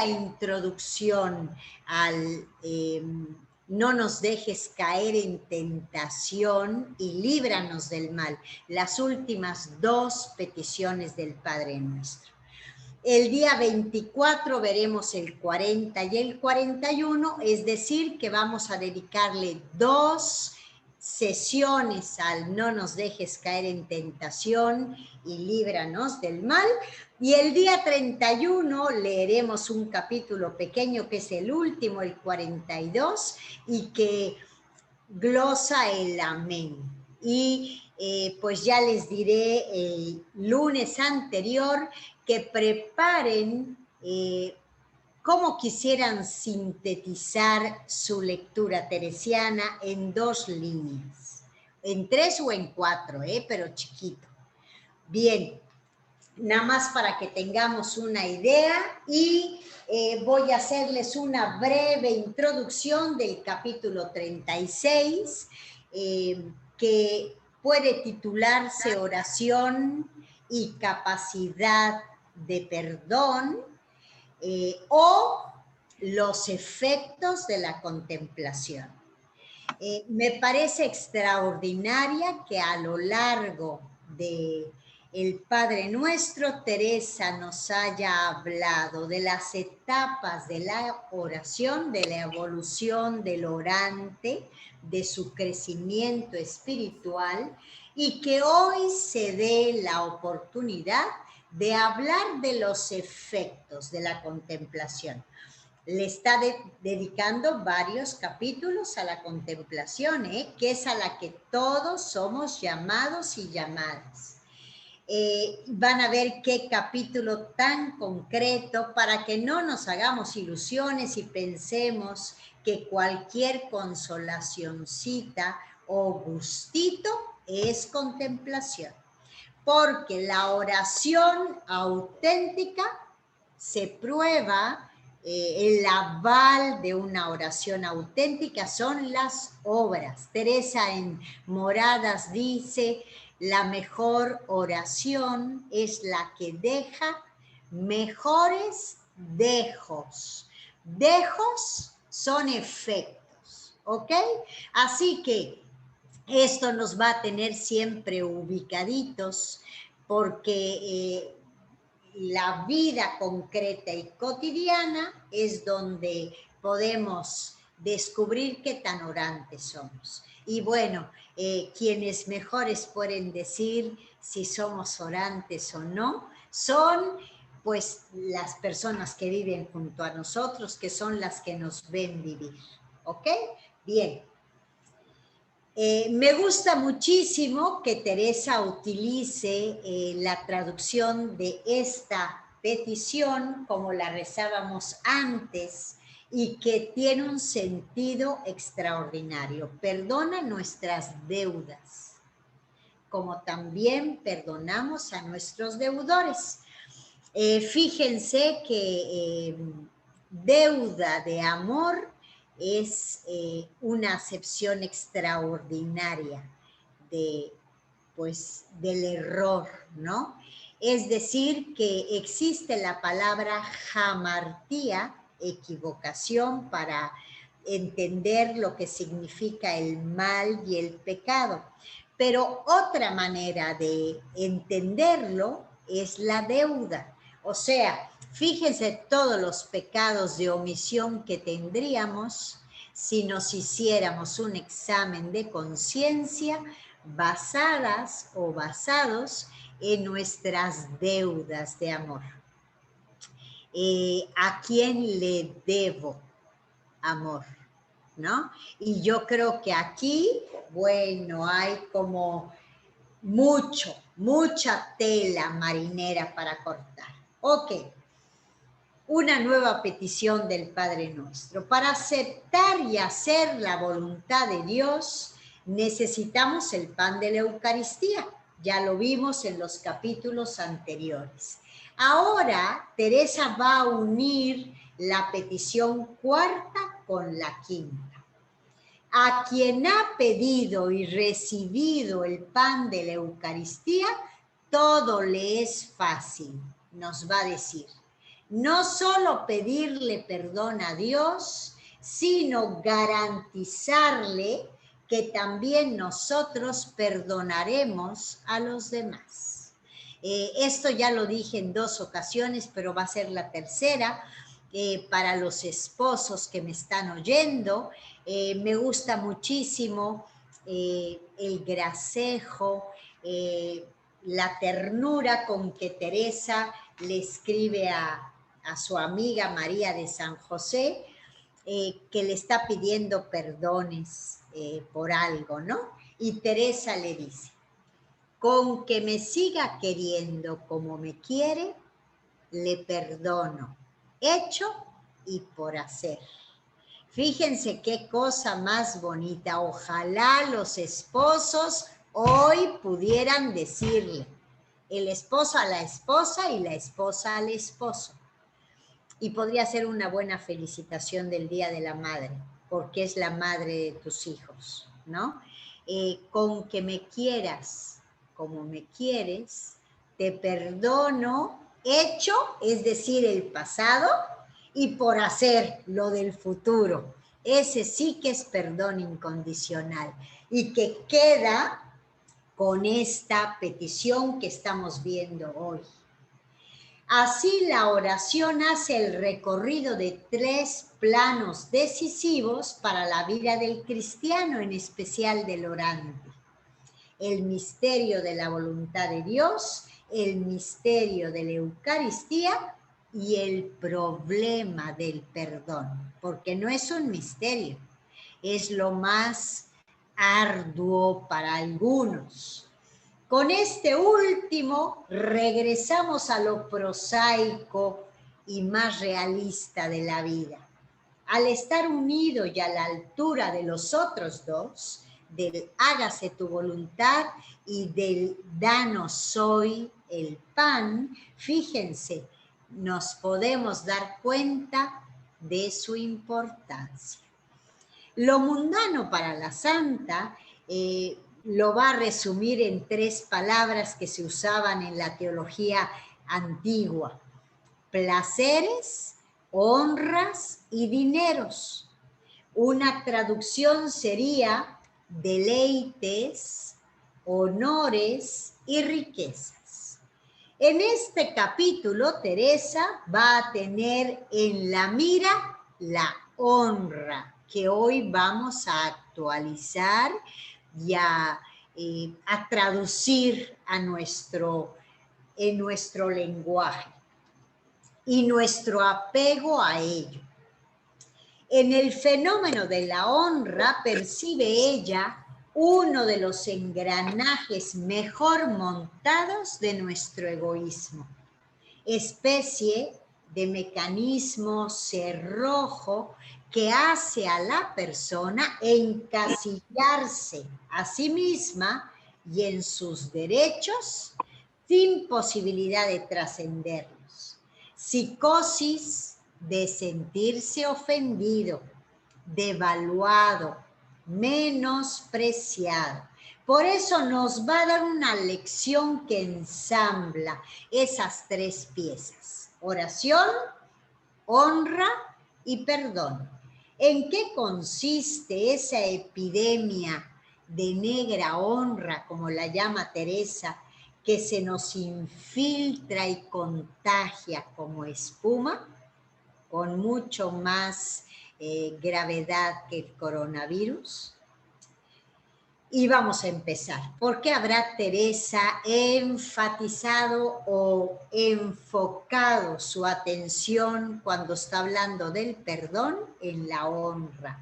introducción al no nos dejes caer en tentación y líbranos del mal. Las últimas dos peticiones del Padre Nuestro. El día 24 veremos el 40 y el 41, es decir, que vamos a dedicarle 2 sesiones al no nos dejes caer en tentación y líbranos del mal. Y el día 31 leeremos un capítulo pequeño que es el último, el 42, y que glosa el amén. Y pues ya les diré el lunes anterior que preparen cómo quisieran sintetizar su lectura teresiana en 2 líneas, en 3 o en 4, pero chiquito. Bien, nada más para que tengamos una idea y voy a hacerles una breve introducción del capítulo 36, que puede titularse Oración y capacidad de perdón, o los efectos de la contemplación. Me parece extraordinaria que a lo largo de el Padre Nuestro, Teresa nos haya hablado de las etapas de la oración, de la evolución del orante, de su crecimiento espiritual, y que hoy se dé la oportunidad de hablar de los efectos de la contemplación. Le está dedicando varios capítulos a la contemplación, que es a la que todos somos llamados y llamadas. Van a ver qué capítulo tan concreto para que no nos hagamos ilusiones y pensemos que cualquier consolacioncita o gustito es contemplación. Porque la oración auténtica se prueba, el aval de una oración auténtica son las obras. Teresa en Moradas dice: la mejor oración es la que deja mejores dejos. Dejos son efectos, ¿ok? Así que esto nos va a tener siempre ubicaditos porque la vida concreta y cotidiana es donde podemos descubrir qué tan orantes somos. Y bueno, quienes mejores pueden decir si somos orantes o no, son pues las personas que viven junto a nosotros, que son las que nos ven vivir. ¿Ok? Bien. Me gusta muchísimo que Teresa utilice la traducción de esta petición como la rezábamos antes y que tiene un sentido extraordinario. Perdona nuestras deudas, como también perdonamos a nuestros deudores. Fíjense que deuda de amor es una acepción extraordinaria del error, ¿no? Es decir, que existe la palabra jamartía, equivocación, para entender lo que significa el mal y el pecado. Pero otra manera de entenderlo es la deuda. O sea, fíjense todos los pecados de omisión que tendríamos si nos hiciéramos un examen de conciencia basadas o basados en nuestras deudas de amor. ¿A quién le debo amor? ¿No? Y yo creo que aquí, bueno, hay como mucha tela marinera para cortar. Ok. Una nueva petición del Padre Nuestro. Para aceptar y hacer la voluntad de Dios, necesitamos el pan de la Eucaristía. Ya lo vimos en los capítulos anteriores. Ahora, Teresa va a unir la petición cuarta con la quinta. A quien ha pedido y recibido el pan de la Eucaristía, todo le es fácil, nos va a decir. No solo pedirle perdón a Dios, sino garantizarle que también nosotros perdonaremos a los demás. Esto ya lo dije en 2 ocasiones, pero va a ser la tercera. Para los esposos que me están oyendo, me gusta muchísimo el gracejo, la ternura con que Teresa le escribe a su amiga María de San José, que le está pidiendo perdones por algo, ¿no? Y Teresa le dice, con que me siga queriendo como me quiere, le perdono, hecho y por hacer. Fíjense qué cosa más bonita. Ojalá los esposos hoy pudieran decirle, el esposo a la esposa y la esposa al esposo. Y podría ser una buena felicitación del Día de la Madre, porque es la madre de tus hijos, ¿no? Con que me quieras como me quieres, te perdono, hecho, es decir, el pasado, y por hacer lo del futuro. Ese sí que es perdón incondicional y que queda con esta petición que estamos viendo hoy. Así la oración hace el recorrido de 3 planos decisivos para la vida del cristiano, en especial del orante. El misterio de la voluntad de Dios, el misterio de la Eucaristía y el problema del perdón, porque no es un misterio, es lo más arduo para algunos. Con este último regresamos a lo prosaico y más realista de la vida. Al estar unido y a la altura de los otros dos, del hágase tu voluntad y del danos hoy el pan, fíjense, nos podemos dar cuenta de su importancia. Lo mundano para la santa lo va a resumir en 3 palabras que se usaban en la teología antigua: placeres, honras y dineros. Una traducción sería deleites, honores y riquezas. En este capítulo, Teresa va a tener en la mira la honra, que hoy vamos a actualizar y a traducir en nuestro lenguaje y nuestro apego a ello. En el fenómeno de la honra percibe ella uno de los engranajes mejor montados de nuestro egoísmo, especie de mecanismo cerrojo que hace a la persona encasillarse a sí misma y en sus derechos sin posibilidad de trascenderlos. Psicosis de sentirse ofendido, devaluado, menospreciado. Por eso nos va a dar una lección que ensambla esas 3 piezas: oración, honra y perdón. ¿En qué consiste esa epidemia de negra honra, como la llama Teresa, que se nos infiltra y contagia como espuma, con mucho más gravedad que el coronavirus? Y vamos a empezar. ¿Por qué habrá Teresa enfatizado o enfocado su atención cuando está hablando del perdón en la honra?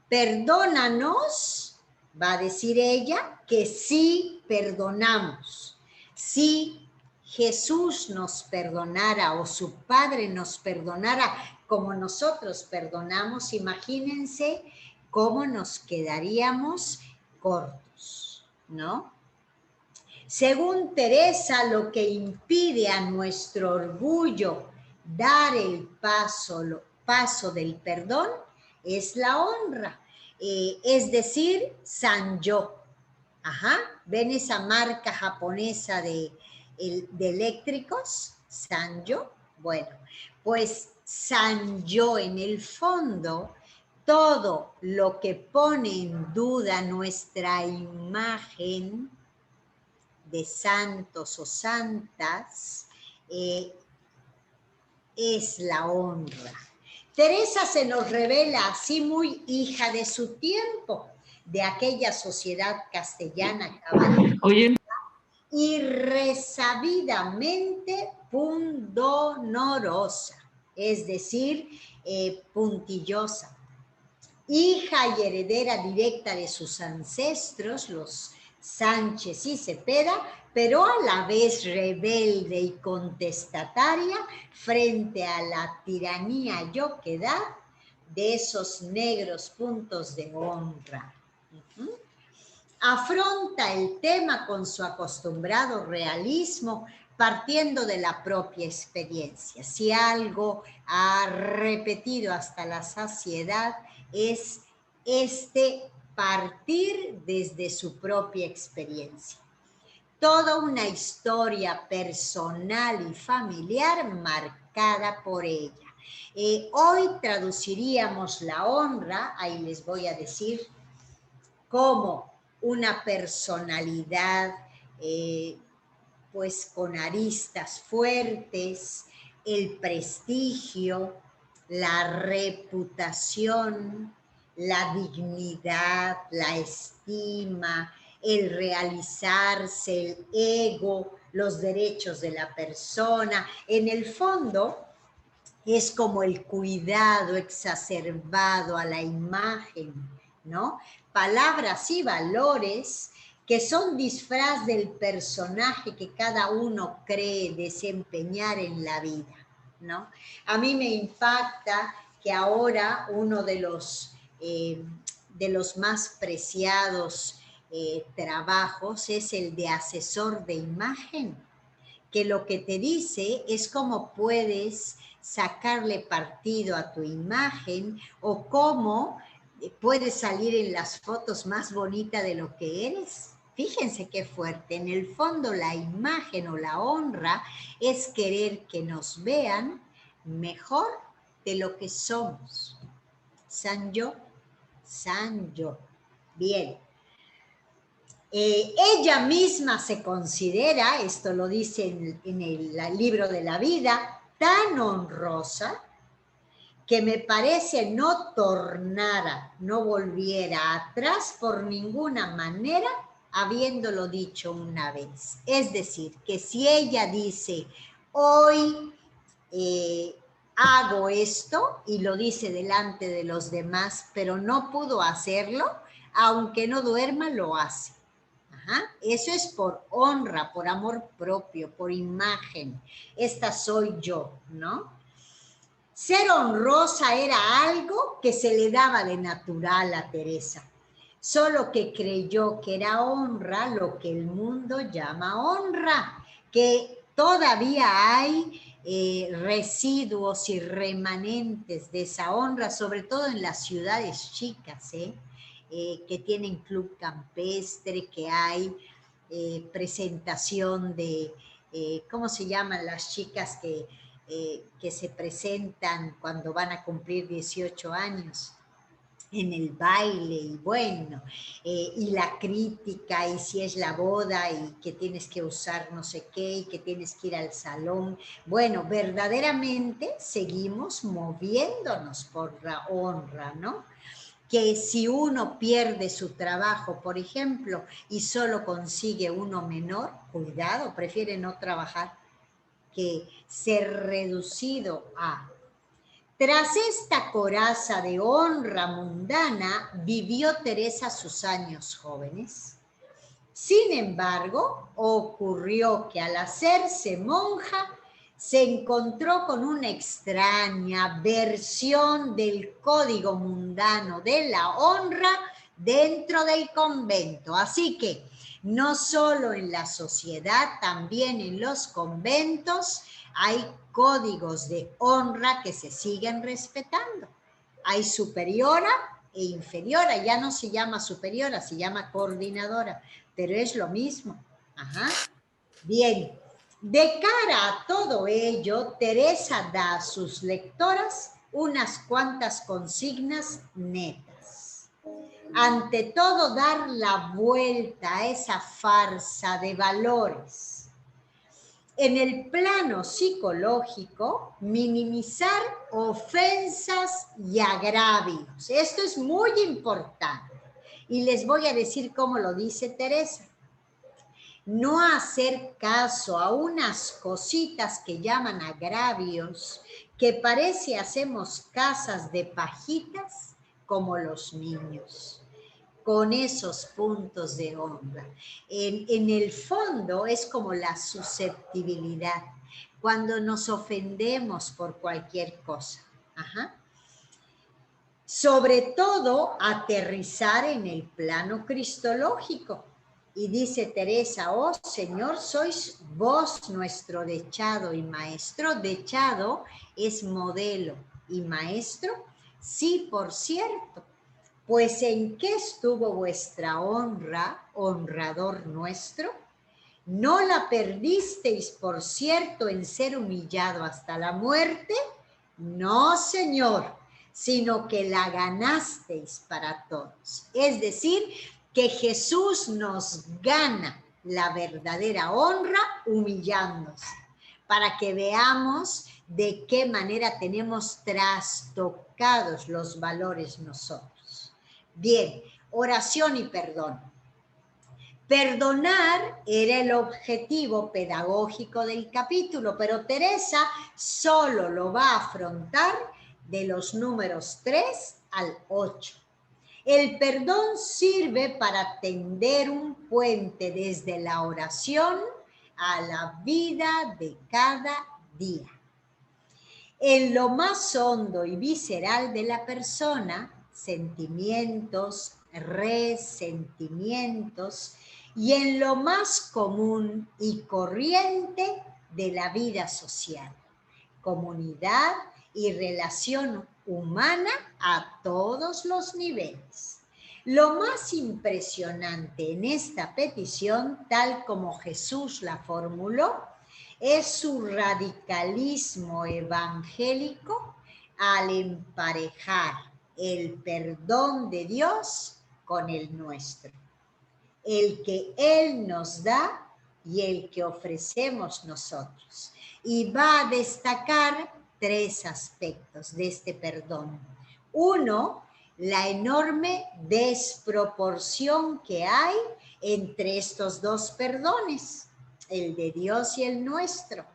Perdónanos, va a decir ella, que sí perdonamos. Si Jesús nos perdonara o su Padre nos perdonara como nosotros perdonamos, imagínense cómo nos quedaríamos cortos, ¿no? Según Teresa, lo que impide a nuestro orgullo dar el paso del perdón es la honra, es decir, Sanyo. Ajá, ¿ven esa marca japonesa de eléctricos? Sanyo. Bueno, pues Sanyo en el fondo, todo lo que pone en duda nuestra imagen de santos o santas, es la honra. Teresa se nos revela así muy hija de su tiempo, de aquella sociedad castellana cabalista, y resabidamente pundonorosa, es decir, puntillosa. Hija y heredera directa de sus ancestros, los Sánchez y Cepeda, pero a la vez rebelde y contestataria frente a la tiranía y oquedad de esos negros puntos de honra. Afronta el tema con su acostumbrado realismo, partiendo de la propia experiencia. Si algo ha repetido hasta la saciedad, es partir desde su propia experiencia. Toda una historia personal y familiar marcada por ella. Hoy traduciríamos la honra, ahí les voy a decir, como una personalidad pues con aristas fuertes, el prestigio, la reputación, la dignidad, la estima, el realizarse, el ego, los derechos de la persona. En el fondo, es como el cuidado exacerbado a la imagen, ¿no? Palabras y valores que son disfraz del personaje que cada uno cree desempeñar en la vida, ¿no? A mí me impacta que ahora uno de los más preciados trabajos es el de asesor de imagen, que lo que te dice es cómo puedes sacarle partido a tu imagen o cómo puedes salir en las fotos más bonita de lo que eres. Fíjense qué fuerte. En el fondo la imagen o la honra es querer que nos vean mejor de lo que somos. Sanyo, Sanyo. Bien. Ella misma se considera, esto lo dice en el libro de la vida, tan honrosa que me parece no tornara, no volviera atrás por ninguna manera, habiéndolo dicho una vez. Es decir, que si ella dice, hoy hago esto, y lo dice delante de los demás, pero no pudo hacerlo, aunque no duerma, lo hace. Ajá. Eso es por honra, por amor propio, por imagen. Esta soy yo, ¿no? Ser honrosa era algo que se le daba de natural a Teresa, solo que creyó que era honra lo que el mundo llama honra, que todavía hay residuos y remanentes de esa honra, sobre todo en las ciudades chicas, que tienen club campestre, que hay presentación de, ¿cómo se llaman las chicas que se presentan cuando van a cumplir 18 años? En el baile, y bueno, y la crítica, y si es la boda, y que tienes que usar no sé qué, y que tienes que ir al salón. Bueno, verdaderamente seguimos moviéndonos por la honra, ¿no? Que si uno pierde su trabajo, por ejemplo, y solo consigue uno menor, cuidado, prefiere no trabajar que ser reducido a. Tras esta coraza de honra mundana, vivió Teresa sus años jóvenes. Sin embargo, ocurrió que al hacerse monja, se encontró con una extraña versión del código mundano de la honra dentro del convento. Así que no solo en la sociedad, también en los conventos hay códigos de honra que se siguen respetando. Hay superiora e inferiora, ya no se llama superiora, se llama coordinadora, pero es lo mismo. Ajá. Bien. De cara a todo ello, Teresa da a sus lectoras unas cuantas consignas netas. Ante todo, dar la vuelta a esa farsa de valores. En el plano psicológico, minimizar ofensas y agravios. Esto es muy importante. Y les voy a decir cómo lo dice Teresa. No hacer caso a unas cositas que llaman agravios, que parece hacemos casas de pajitas como los niños, con esos puntos de honra. En el fondo es como la susceptibilidad, cuando nos ofendemos por cualquier cosa. Ajá. Sobre todo, aterrizar en el plano cristológico. Y dice Teresa, oh Señor, sois vos nuestro dechado y maestro. Dechado es modelo y maestro, sí, por cierto. Pues ¿en qué estuvo vuestra honra, honrador nuestro? ¿No la perdisteis, por cierto, en ser humillado hasta la muerte? No, Señor, sino que la ganasteis para todos. Es decir, que Jesús nos gana la verdadera honra humillándose, para que veamos de qué manera tenemos trastocados los valores nosotros. Bien, oración y perdón. Perdonar era el objetivo pedagógico del capítulo, pero Teresa solo lo va a afrontar de los números 3 al 8. El perdón sirve para tender un puente desde la oración a la vida de cada día. En lo más hondo y visceral de la persona, sentimientos, resentimientos, y en lo más común y corriente de la vida social, comunidad y relación humana a todos los niveles. Lo más impresionante en esta petición, tal como Jesús la formuló, es su radicalismo evangélico al emparejar el perdón de Dios con el nuestro, el que Él nos da y el que ofrecemos nosotros. Y va a destacar 3 aspectos de este perdón. Uno, la enorme desproporción que hay entre estos 2 perdones, el de Dios y el nuestro.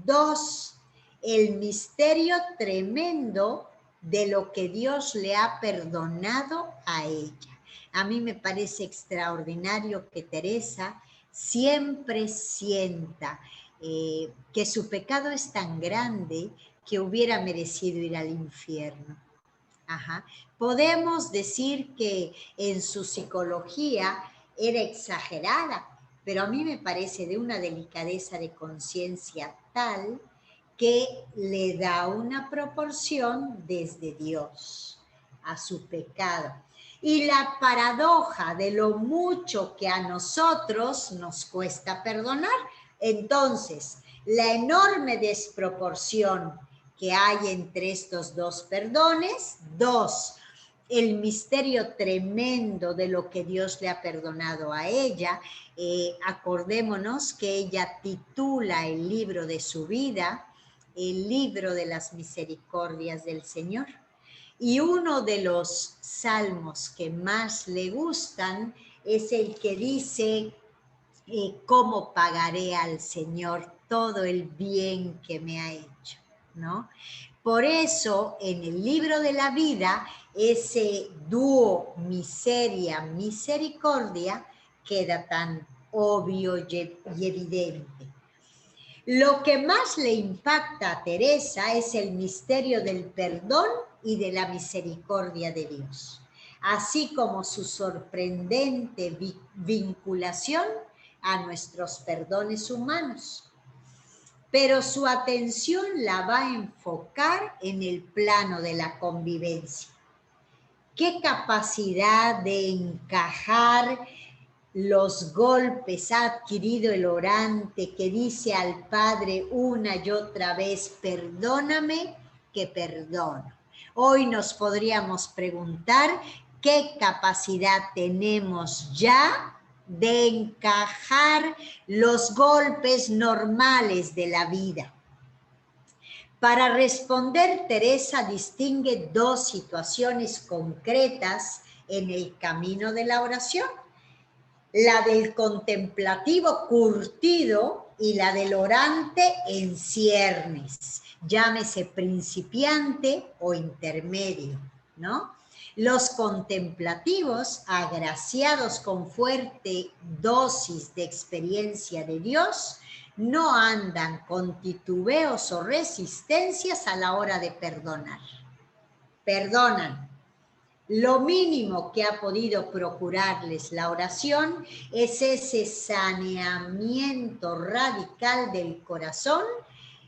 2, el misterio tremendo de lo que Dios le ha perdonado a ella. A mí me parece extraordinario que Teresa siempre sienta que su pecado es tan grande que hubiera merecido ir al infierno. Ajá. Podemos decir que en su psicología era exagerada, pero a mí me parece de una delicadeza de conciencia tal que le da una proporción desde Dios a su pecado. Y la paradoja de lo mucho que a nosotros nos cuesta perdonar. Entonces, la enorme desproporción que hay entre estos 2 perdones. 2, el misterio tremendo de lo que Dios le ha perdonado a ella. Acordémonos que ella titula el libro de su vida, el libro de las misericordias del Señor. Y uno de los salmos que más le gustan es el que dice, ¿cómo pagaré al Señor todo el bien que me ha hecho? ¿No? Por eso, en el libro de la vida, ese dúo miseria-misericordia queda tan obvio y evidente. Lo que más le impacta a Teresa es el misterio del perdón y de la misericordia de Dios, así como su sorprendente vinculación a nuestros perdones humanos. Pero su atención la va a enfocar en el plano de la convivencia. ¿Qué capacidad de encajar los golpes ha adquirido el orante que dice al Padre una y otra vez, perdóname que perdono? Hoy nos podríamos preguntar qué capacidad tenemos ya de encajar los golpes normales de la vida. Para responder, Teresa distingue dos situaciones concretas en el camino de la oración: la del contemplativo curtido y la del orante en ciernes, llámese principiante o intermedio, ¿no? Los contemplativos, agraciados con fuerte dosis de experiencia de Dios, no andan con titubeos o resistencias a la hora de perdonar. Perdonan. Lo mínimo que ha podido procurarles la oración es ese saneamiento radical del corazón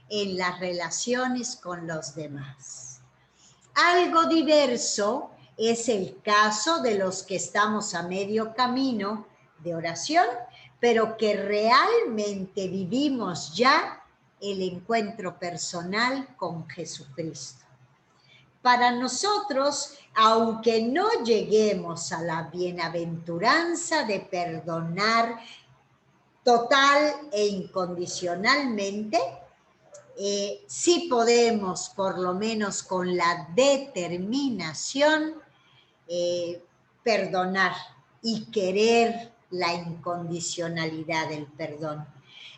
en las relaciones con los demás. Algo diverso es el caso de los que estamos a medio camino de oración, pero que realmente vivimos ya el encuentro personal con Jesucristo. Para nosotros, aunque no lleguemos a la bienaventuranza de perdonar total e incondicionalmente, sí podemos, por lo menos con la determinación, perdonar y querer la incondicionalidad del perdón.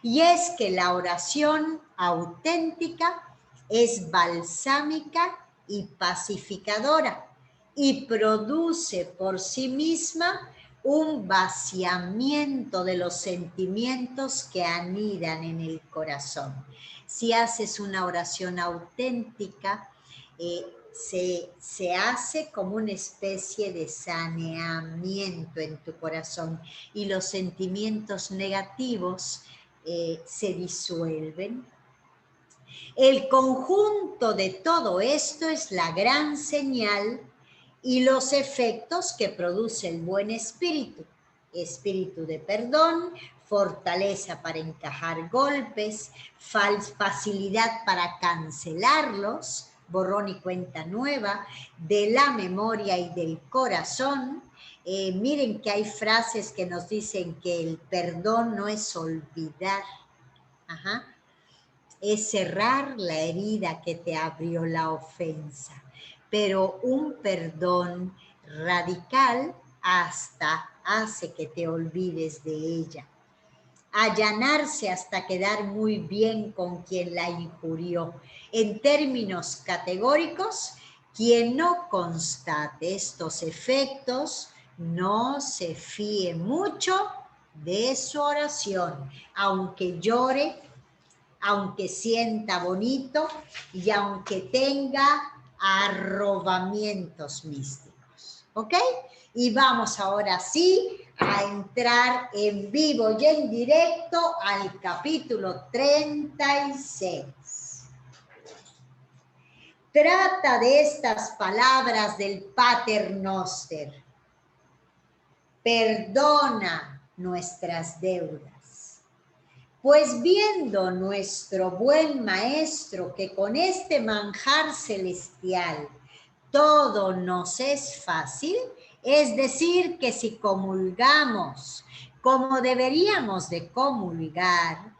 Y es que la oración auténtica es balsámica y pacificadora y produce por sí misma un vaciamiento de los sentimientos que anidan en el corazón. Si haces una oración auténtica, se hace como una especie de saneamiento en tu corazón y los sentimientos negativos se disuelven. El conjunto de todo esto es la gran señal y los efectos que produce el buen espíritu. Espíritu de perdón, fortaleza para encajar golpes, facilidad para cancelarlos, borrón y cuenta nueva, de la memoria y del corazón. Miren que hay frases que nos dicen que el perdón no es olvidar, es cerrar la herida que te abrió la ofensa, pero un perdón radical hasta hace que te olvides de ella. Allanarse hasta quedar muy bien con quien la injurió. En términos categóricos, quien no constate estos efectos no se fíe mucho de su oración, aunque llore, aunque sienta bonito y aunque tenga arrobamientos místicos. ¿Ok? Y vamos ahora sí a entrar en vivo y en directo al capítulo 36. Trata de estas palabras del Pater Noster. Perdona nuestras deudas. Pues viendo nuestro buen Maestro que con este manjar celestial todo nos es fácil, es decir, que si comulgamos como deberíamos de comulgar,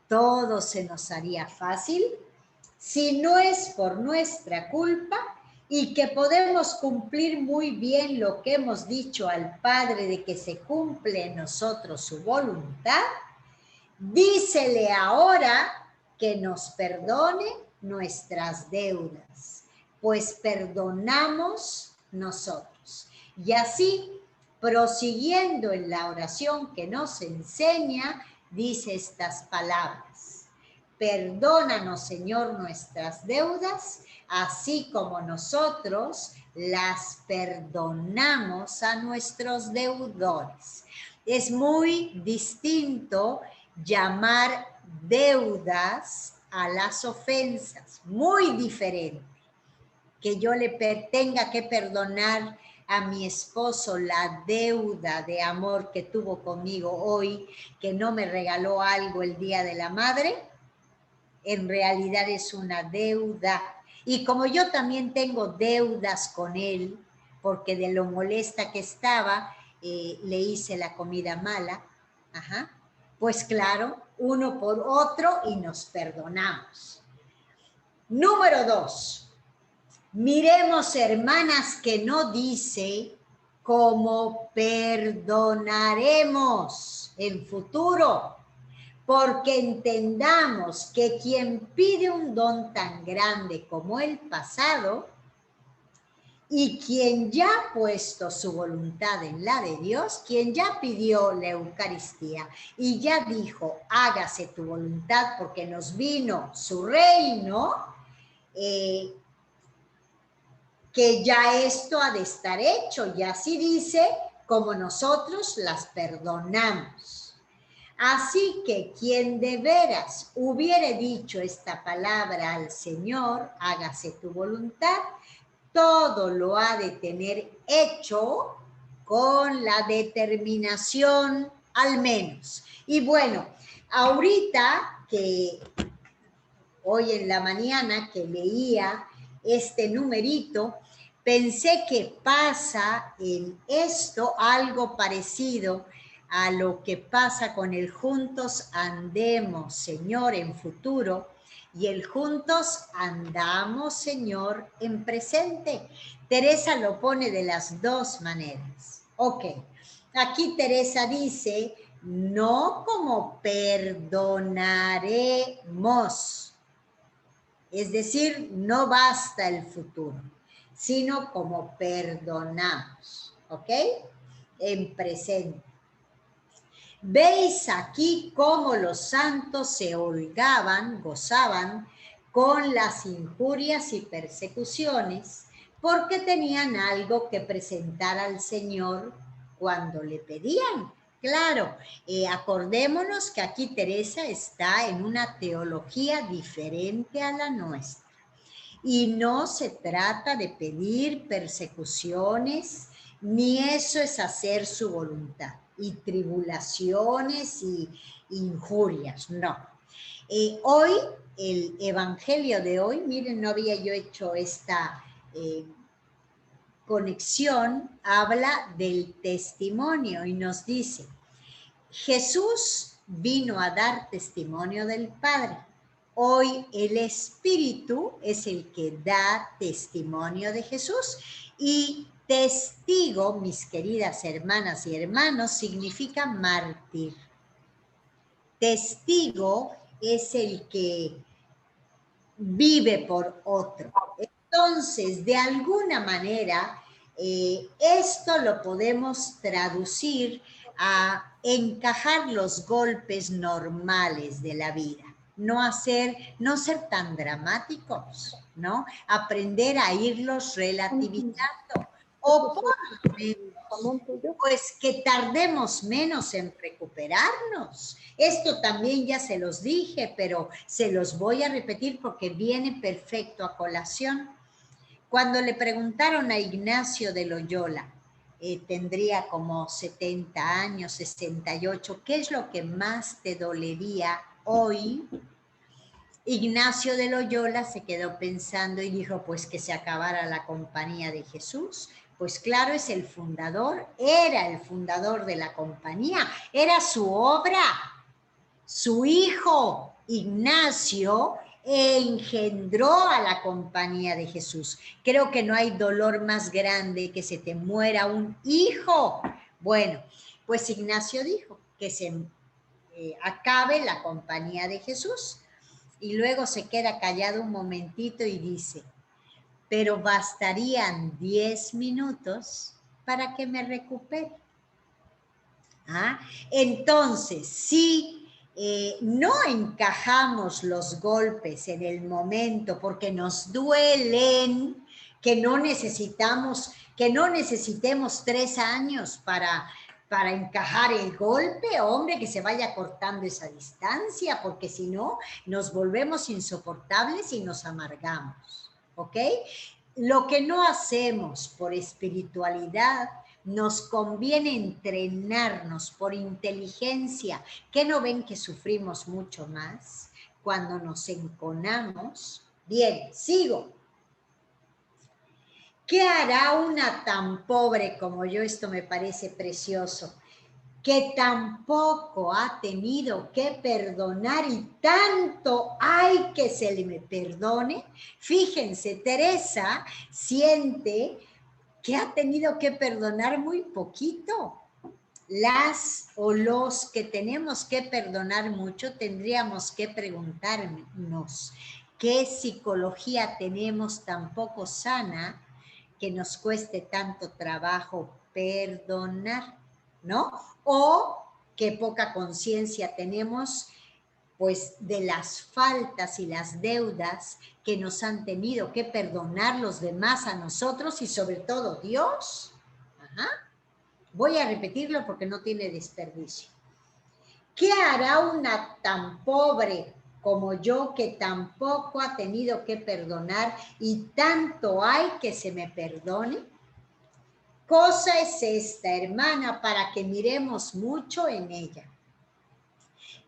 todo se nos haría fácil, si no es por nuestra culpa y que podemos cumplir muy bien lo que hemos dicho al Padre de que se cumple en nosotros su voluntad. Dícele ahora que nos perdone nuestras deudas, pues perdonamos nosotros. Y así, prosiguiendo en la oración que nos enseña, dice estas palabras. Perdónanos, Señor, nuestras deudas, así como nosotros las perdonamos a nuestros deudores. Es muy distinto llamar deudas a las ofensas, muy diferente. Que yo le tenga que perdonar a mi esposo la deuda de amor que tuvo conmigo hoy, que no me regaló algo el Día de la Madre? En realidad es una deuda. Y como yo también tengo deudas con él, porque de lo molesta que estaba, le hice la comida mala, ajá, pues claro, uno por otro y nos perdonamos. Número 2. Miremos, hermanas, que no dice cómo perdonaremos en futuro, porque entendamos que quien pide un don tan grande como el pasado y quien ya ha puesto su voluntad en la de Dios, quien ya pidió la Eucaristía y ya dijo, hágase tu voluntad porque nos vino su reino, que ya esto ha de estar hecho, y así dice, como nosotros las perdonamos. Así que quien de veras hubiere dicho esta palabra al Señor, hágase tu voluntad, todo lo ha de tener hecho con la determinación al menos. Y bueno, ahorita que hoy en la mañana que leía este numerito, pensé que pasa en esto algo parecido a lo que pasa con el juntos andemos, Señor, en futuro, y el juntos andamos, Señor, en presente. Teresa lo pone de las dos maneras. Ok, aquí Teresa dice, no como perdonaremos. Es decir, no basta el futuro, sino como perdonamos, ¿ok? En presente. Veis aquí cómo los santos se holgaban, gozaban con las injurias y persecuciones, porque tenían algo que presentar al Señor cuando le pedían. Claro, acordémonos que aquí Teresa está en una teología diferente a la nuestra. Y no se trata de pedir persecuciones, ni eso es hacer su voluntad, y tribulaciones y injurias, no. Hoy, el evangelio de hoy, miren, no había yo hecho esta conexión, habla del testimonio y nos dice, Jesús vino a dar testimonio del Padre. Hoy el Espíritu es el que da testimonio de Jesús y testigo, mis queridas hermanas y hermanos, significa mártir. Testigo es el que vive por otro. Entonces, de alguna manera, esto lo podemos traducir a encajar los golpes normales de la vida, no ser tan dramáticos, ¿no? Aprender a irlos relativizando, o por lo menos, pues que tardemos menos en recuperarnos. Esto también ya se los dije, pero se los voy a repetir porque viene perfecto a colación. Cuando le preguntaron a Ignacio de Loyola, tendría como 70 años, 68, ¿qué es lo que más te dolería hoy? Ignacio de Loyola se quedó pensando y dijo, pues que se acabara la compañía de Jesús. Pues claro, es el fundador, era el fundador de la compañía, era su obra. Su hijo Ignacio engendró a la compañía de Jesús. Creo que no hay dolor más grande que se te muera un hijo. Bueno, pues Ignacio dijo que se acabe la compañía de Jesús y luego se queda callado un momentito y dice, pero bastarían 10 minutos para que me recupere. ¿Ah? Entonces, si no encajamos los golpes en el momento porque nos duelen, que no necesitemos 3 años para encajar el golpe, hombre, que se vaya cortando esa distancia, porque si no, nos volvemos insoportables y nos amargamos, ¿ok? lo que no hacemos por espiritualidad, nos conviene entrenarnos por inteligencia. ¿Qué no ven que sufrimos mucho más cuando nos enconamos? Bien, sigo. ¿Qué hará una tan pobre como yo? Esto me parece precioso. Que tampoco ha tenido que perdonar y tanto hay que se le perdone. Fíjense, Teresa siente que ha tenido que perdonar muy poquito. Las o los que tenemos que perdonar mucho, tendríamos que preguntarnos qué psicología tenemos tan poco sana que nos cueste tanto trabajo perdonar, ¿no? O qué poca conciencia tenemos pues de las faltas y las deudas que nos han tenido que perdonar los demás a nosotros y sobre todo Dios. Ajá. Voy a repetirlo porque no tiene desperdicio. ¿Qué hará una tan pobre como yo que tampoco ha tenido que perdonar y tanto hay que se me perdone? Cosa es esta, hermana, para que miremos mucho en ella.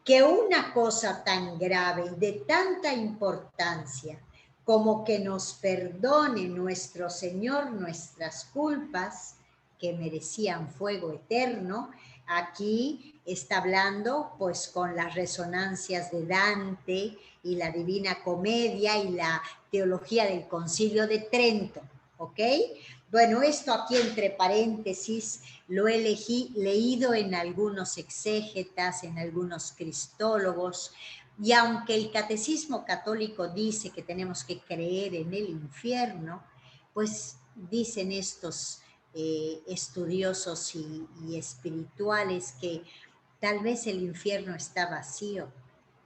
Que una cosa tan grave y de tanta importancia como que nos perdone nuestro Señor nuestras culpas que merecían fuego eterno, aquí está hablando pues con las resonancias de Dante y la Divina Comedia y la teología del Concilio de Trento, ¿ok? Bueno, esto aquí entre paréntesis lo he leído en algunos exégetas, en algunos cristólogos, y aunque el catecismo católico dice que tenemos que creer en el infierno, pues dicen estos estudiosos y espirituales que tal vez el infierno está vacío,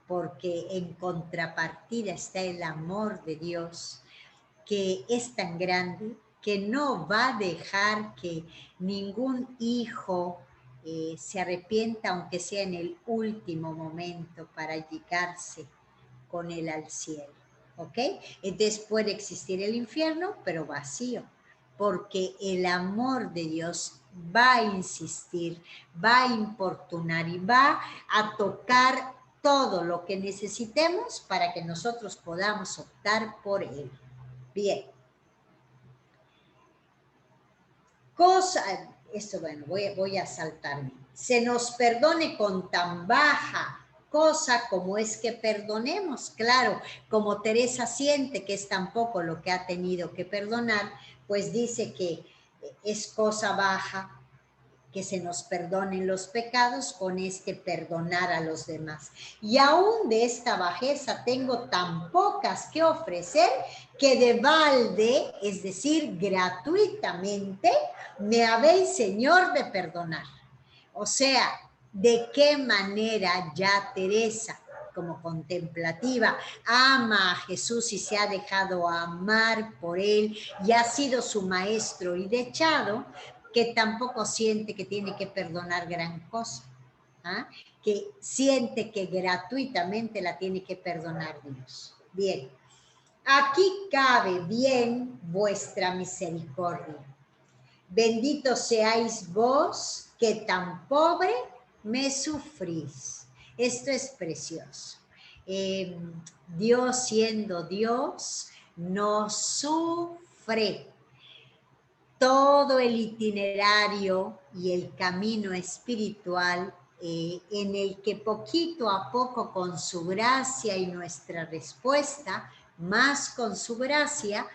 porque en contrapartida está el amor de Dios, que es tan grande que no va a dejar que ningún hijo se arrepienta, aunque sea en el último momento, para llegarse con él al cielo. ¿Ok? Entonces puede existir el infierno, pero vacío, porque el amor de Dios va a insistir, va a importunar y va a tocar todo lo que necesitemos para que nosotros podamos optar por él. Bien. Esto bueno, voy a saltarme. Se nos perdone con tan baja cosa como es que perdonemos. Claro, como Teresa siente que es tan poco lo que ha tenido que perdonar, pues dice que es cosa baja que se nos perdonen los pecados con este perdonar a los demás. Y aún de esta bajeza tengo tan pocas que ofrecer que de balde, es decir, gratuitamente, me habéis, Señor, de perdonar. O sea, ¿de qué manera ya Teresa, como contemplativa, ama a Jesús y se ha dejado amar por él y ha sido su maestro y dechado, que tampoco siente que tiene que perdonar gran cosa, ¿ah? Que siente que gratuitamente la tiene que perdonar Dios. Bien, aquí cabe bien vuestra misericordia. Bendito seáis vos que tan pobre me sufrís. Esto es precioso. Dios siendo Dios nos sufre. Todo el itinerario y el camino espiritual en el que poquito a poco con su gracia y nuestra respuesta, más con su gracia,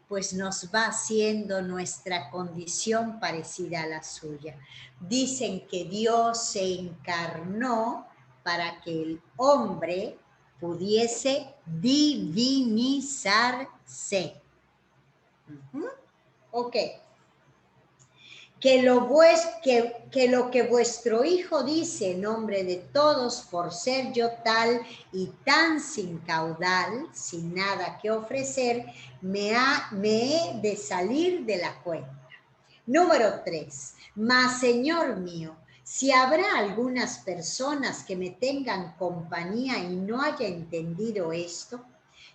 pues nos va haciendo nuestra condición parecida a la suya. Dicen que Dios se encarnó para que el hombre pudiese divinizarse. Ok. Que lo que vuestro Hijo dice en nombre de todos, por ser yo tal y tan sin caudal, sin nada que ofrecer, me he de salir de la cuenta. Número 3. Mas, Señor mío, si habrá algunas personas que me tengan compañía y no haya entendido esto,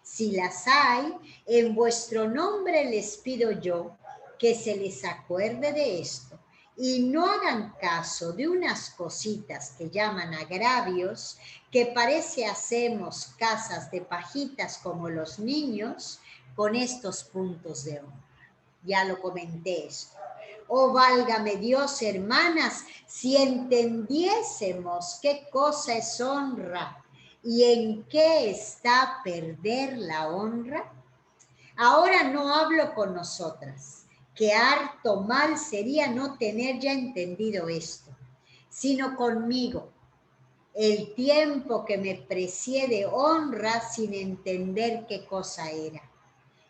Si las hay, en vuestro nombre les pido yo que se les acuerde de esto y no hagan caso de unas cositas que llaman agravios, que parece hacemos casas de pajitas como los niños con estos puntos de honra. Ya lo comenté esto. Oh, válgame Dios, hermanas, si entendiésemos qué cosa es honra y en qué está perder la honra. Ahora no hablo con nosotras, que harto mal sería no tener ya entendido esto, sino conmigo. El tiempo que me precede honra sin entender qué cosa era.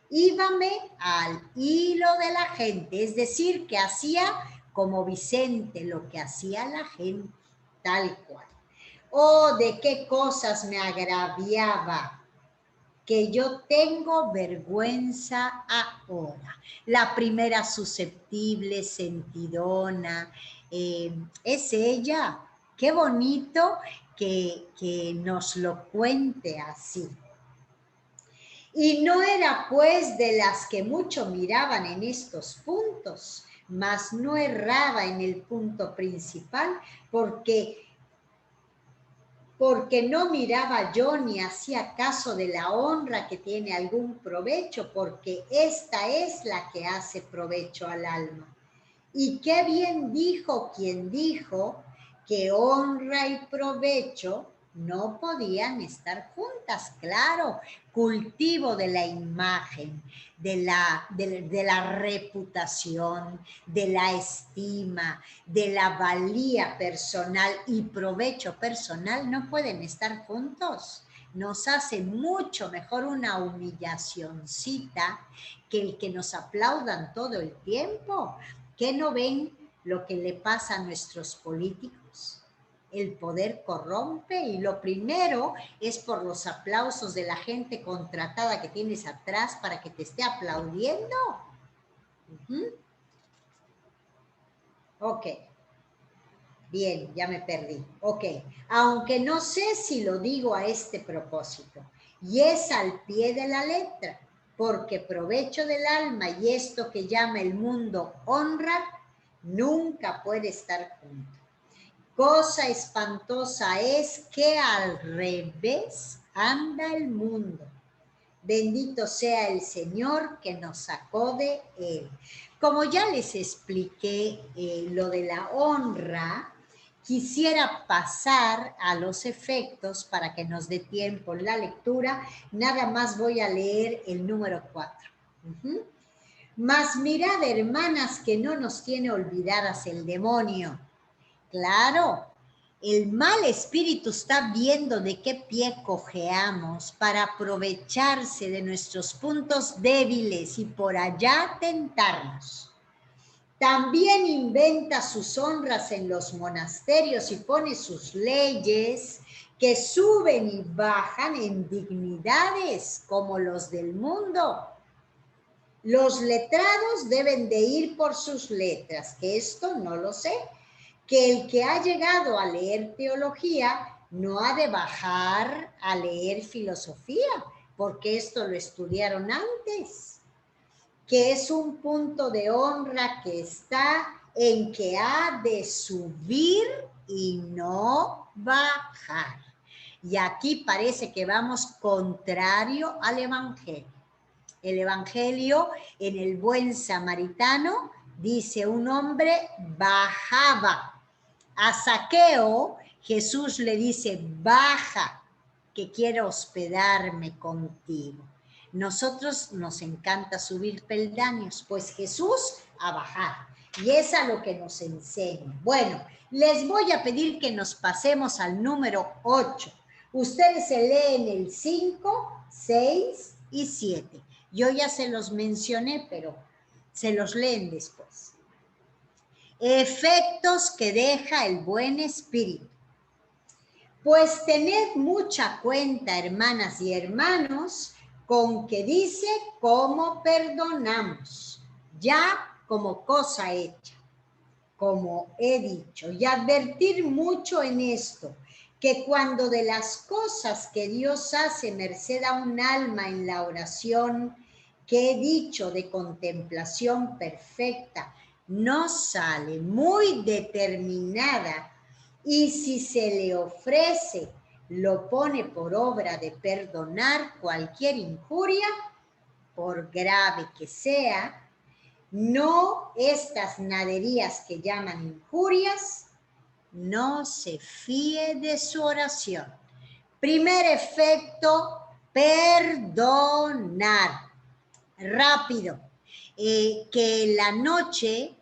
Íbame al hilo de la gente, es decir, que hacía como Vicente lo que hacía la gente, tal cual. Oh, de qué cosas me agraviaba, que yo tengo vergüenza ahora. La primera susceptible, sentidona, es ella. Qué bonito que nos lo cuente así. Y no era pues de las que mucho miraban en estos puntos, mas no erraba en el punto principal, porque no miraba yo ni hacía caso de la honra que tiene algún provecho, porque esta es la que hace provecho al alma. Y qué bien dijo quien dijo que honra y provecho no podían estar juntas. Claro, cultivo de la imagen, de la reputación, de la estima, de la valía personal y provecho personal no pueden estar juntos. Nos hace mucho mejor una humillacioncita que el que nos aplaudan todo el tiempo. ¿Qué no ven lo que le pasa a nuestros políticos? El poder corrompe y lo primero es por los aplausos de la gente contratada que tienes atrás para que te esté aplaudiendo. Ok. Bien, ya me perdí. Ok. Aunque no sé si lo digo a este propósito. Y es al pie de la letra. Porque provecho del alma y esto que llama el mundo honra, nunca puede estar junto. Cosa espantosa es que al revés anda el mundo. Bendito sea el Señor que nos sacó de él. Como ya les expliqué lo de la honra, quisiera pasar a los efectos para que nos dé tiempo la lectura. Nada más voy a leer el número 4. Mas mirad, hermanas, que no nos tiene olvidadas el demonio. Claro, el mal espíritu está viendo de qué pie cojeamos para aprovecharse de nuestros puntos débiles y por allá tentarnos. También inventa sus honras en los monasterios y pone sus leyes que suben y bajan en dignidades como los del mundo. Los letrados deben de ir por sus letras, que esto no lo sé. Que el que ha llegado a leer teología no ha de bajar a leer filosofía, porque esto lo estudiaron antes. Que es un punto de honra que está en que ha de subir y no bajar. Y aquí parece que vamos contrario al Evangelio. El Evangelio, en el buen samaritano, dice un hombre bajaba. A Zaqueo, Jesús le dice, baja, que quiero hospedarme contigo. Nosotros nos encanta subir peldaños, pues Jesús a bajar. Y es a lo que nos enseña. Bueno, les voy a pedir que nos pasemos al número 8. Ustedes se leen el 5, 6 y 7. Yo ya se los mencioné, pero se los leen después. Efectos que deja el buen espíritu. Pues tened mucha cuenta, hermanas y hermanos, con que dice cómo perdonamos, ya como cosa hecha, como he dicho, y advertir mucho en esto, que cuando de las cosas que Dios hace merced a un alma en la oración, que he dicho de contemplación perfecta, no sale muy determinada, y si se le ofrece, lo pone por obra de perdonar cualquier injuria, por grave que sea, no estas naderías que llaman injurias, no se fíe de su oración. Primer efecto, perdonar. Rápido. Que la noche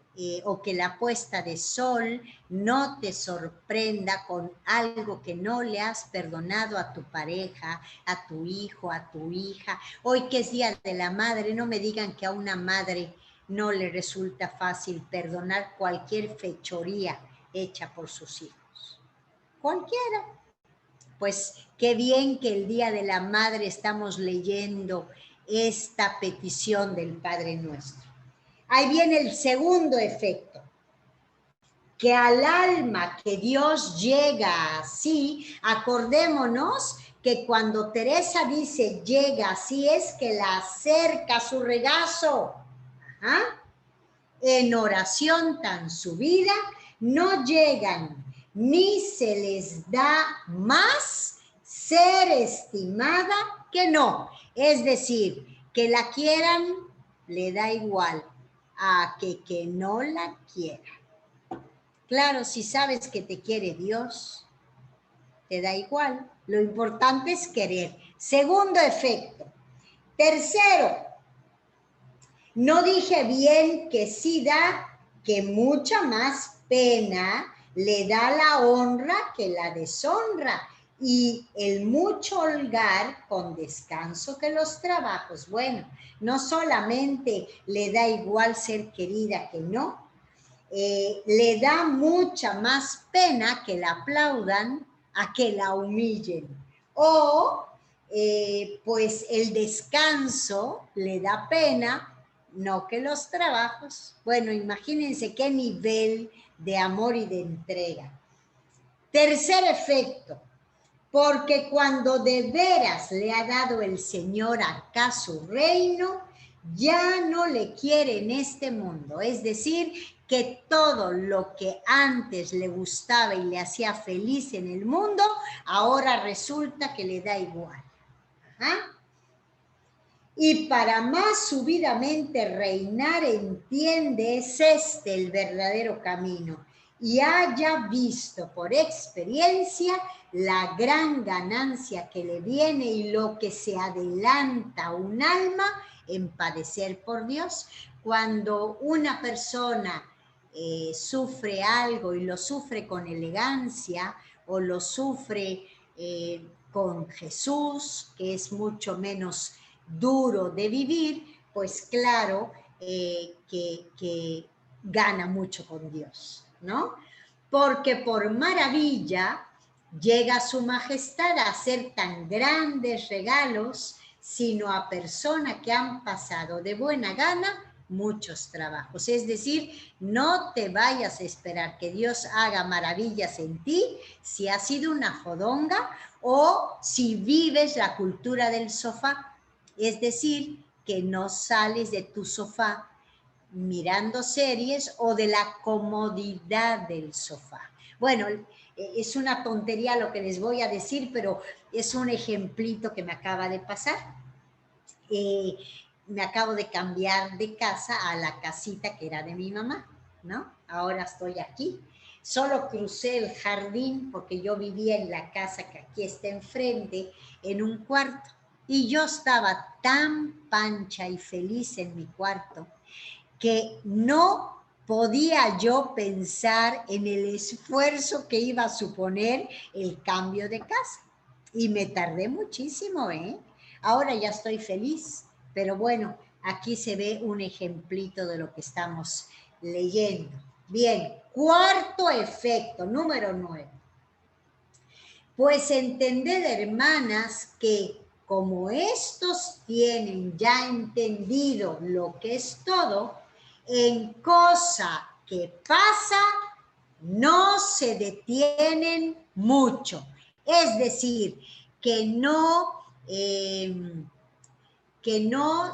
o que la puesta de sol no te sorprenda con algo que no le has perdonado a tu pareja, a tu hijo, a tu hija. Hoy que es Día de la Madre, no me digan que a una madre no le resulta fácil perdonar cualquier fechoría hecha por sus hijos. Cualquiera. Pues qué bien que el Día de la Madre estamos leyendo esta petición del Padre Nuestro. Ahí viene el segundo efecto, que al alma que Dios llega así, acordémonos que cuando Teresa dice llega así es que la acerca a su regazo. Ajá. En oración tan subida no llegan ni se les da más ser estimada que no. Es decir, que la quieran le da igual a que no la quieran. Claro, si sabes que te quiere Dios, te da igual. Lo importante es querer. Segundo efecto. Tercero, no dije bien que sí da, que mucha más pena le da la honra que la deshonra, y el mucho holgar con descanso que los trabajos. Bueno, no solamente le da igual ser querida que no, le da mucha más pena que la aplaudan a que la humillen. O pues el descanso le da pena, no que los trabajos. Bueno, imagínense qué nivel de amor y de entrega. Tercer efecto, porque cuando de veras le ha dado el Señor acá su reino, ya no le quiere en este mundo. Es decir, que todo lo que antes le gustaba y le hacía feliz en el mundo, ahora resulta que le da igual. Ajá. Y para más subidamente reinar, entiende, es este el verdadero camino, y haya visto por experiencia la gran ganancia que le viene y lo que se adelanta a un alma en padecer por Dios. Cuando una persona sufre algo y lo sufre con elegancia, o lo sufre con Jesús, que es mucho menos duro de vivir, pues claro que gana mucho con Dios, ¿no? Porque por maravilla llega su majestad a hacer tan grandes regalos, sino a personas que han pasado de buena gana muchos trabajos. Es decir, no te vayas a esperar que Dios haga maravillas en ti si has sido una fodonga o si vives la cultura del sofá. Es decir, que no sales de tu sofá mirando series o de la comodidad del sofá. Bueno, es una tontería lo que les voy a decir, pero es un ejemplito que me acaba de pasar. Me acabo de cambiar de casa a la casita que era de mi mamá, ¿no? Ahora estoy aquí. Solo crucé el jardín porque yo vivía en la casa que aquí está enfrente, en un cuarto. Y yo estaba tan pancha y feliz en mi cuarto que no podía yo pensar en el esfuerzo que iba a suponer el cambio de casa. Y me tardé muchísimo, ¿eh? Ahora ya estoy feliz, pero bueno, aquí se ve un ejemplito de lo que estamos leyendo. Bien, cuarto efecto, número 9. Pues entended, hermanas, que como estos tienen ya entendido lo que es todo, en cosa que pasa no se detienen mucho. Es decir, que no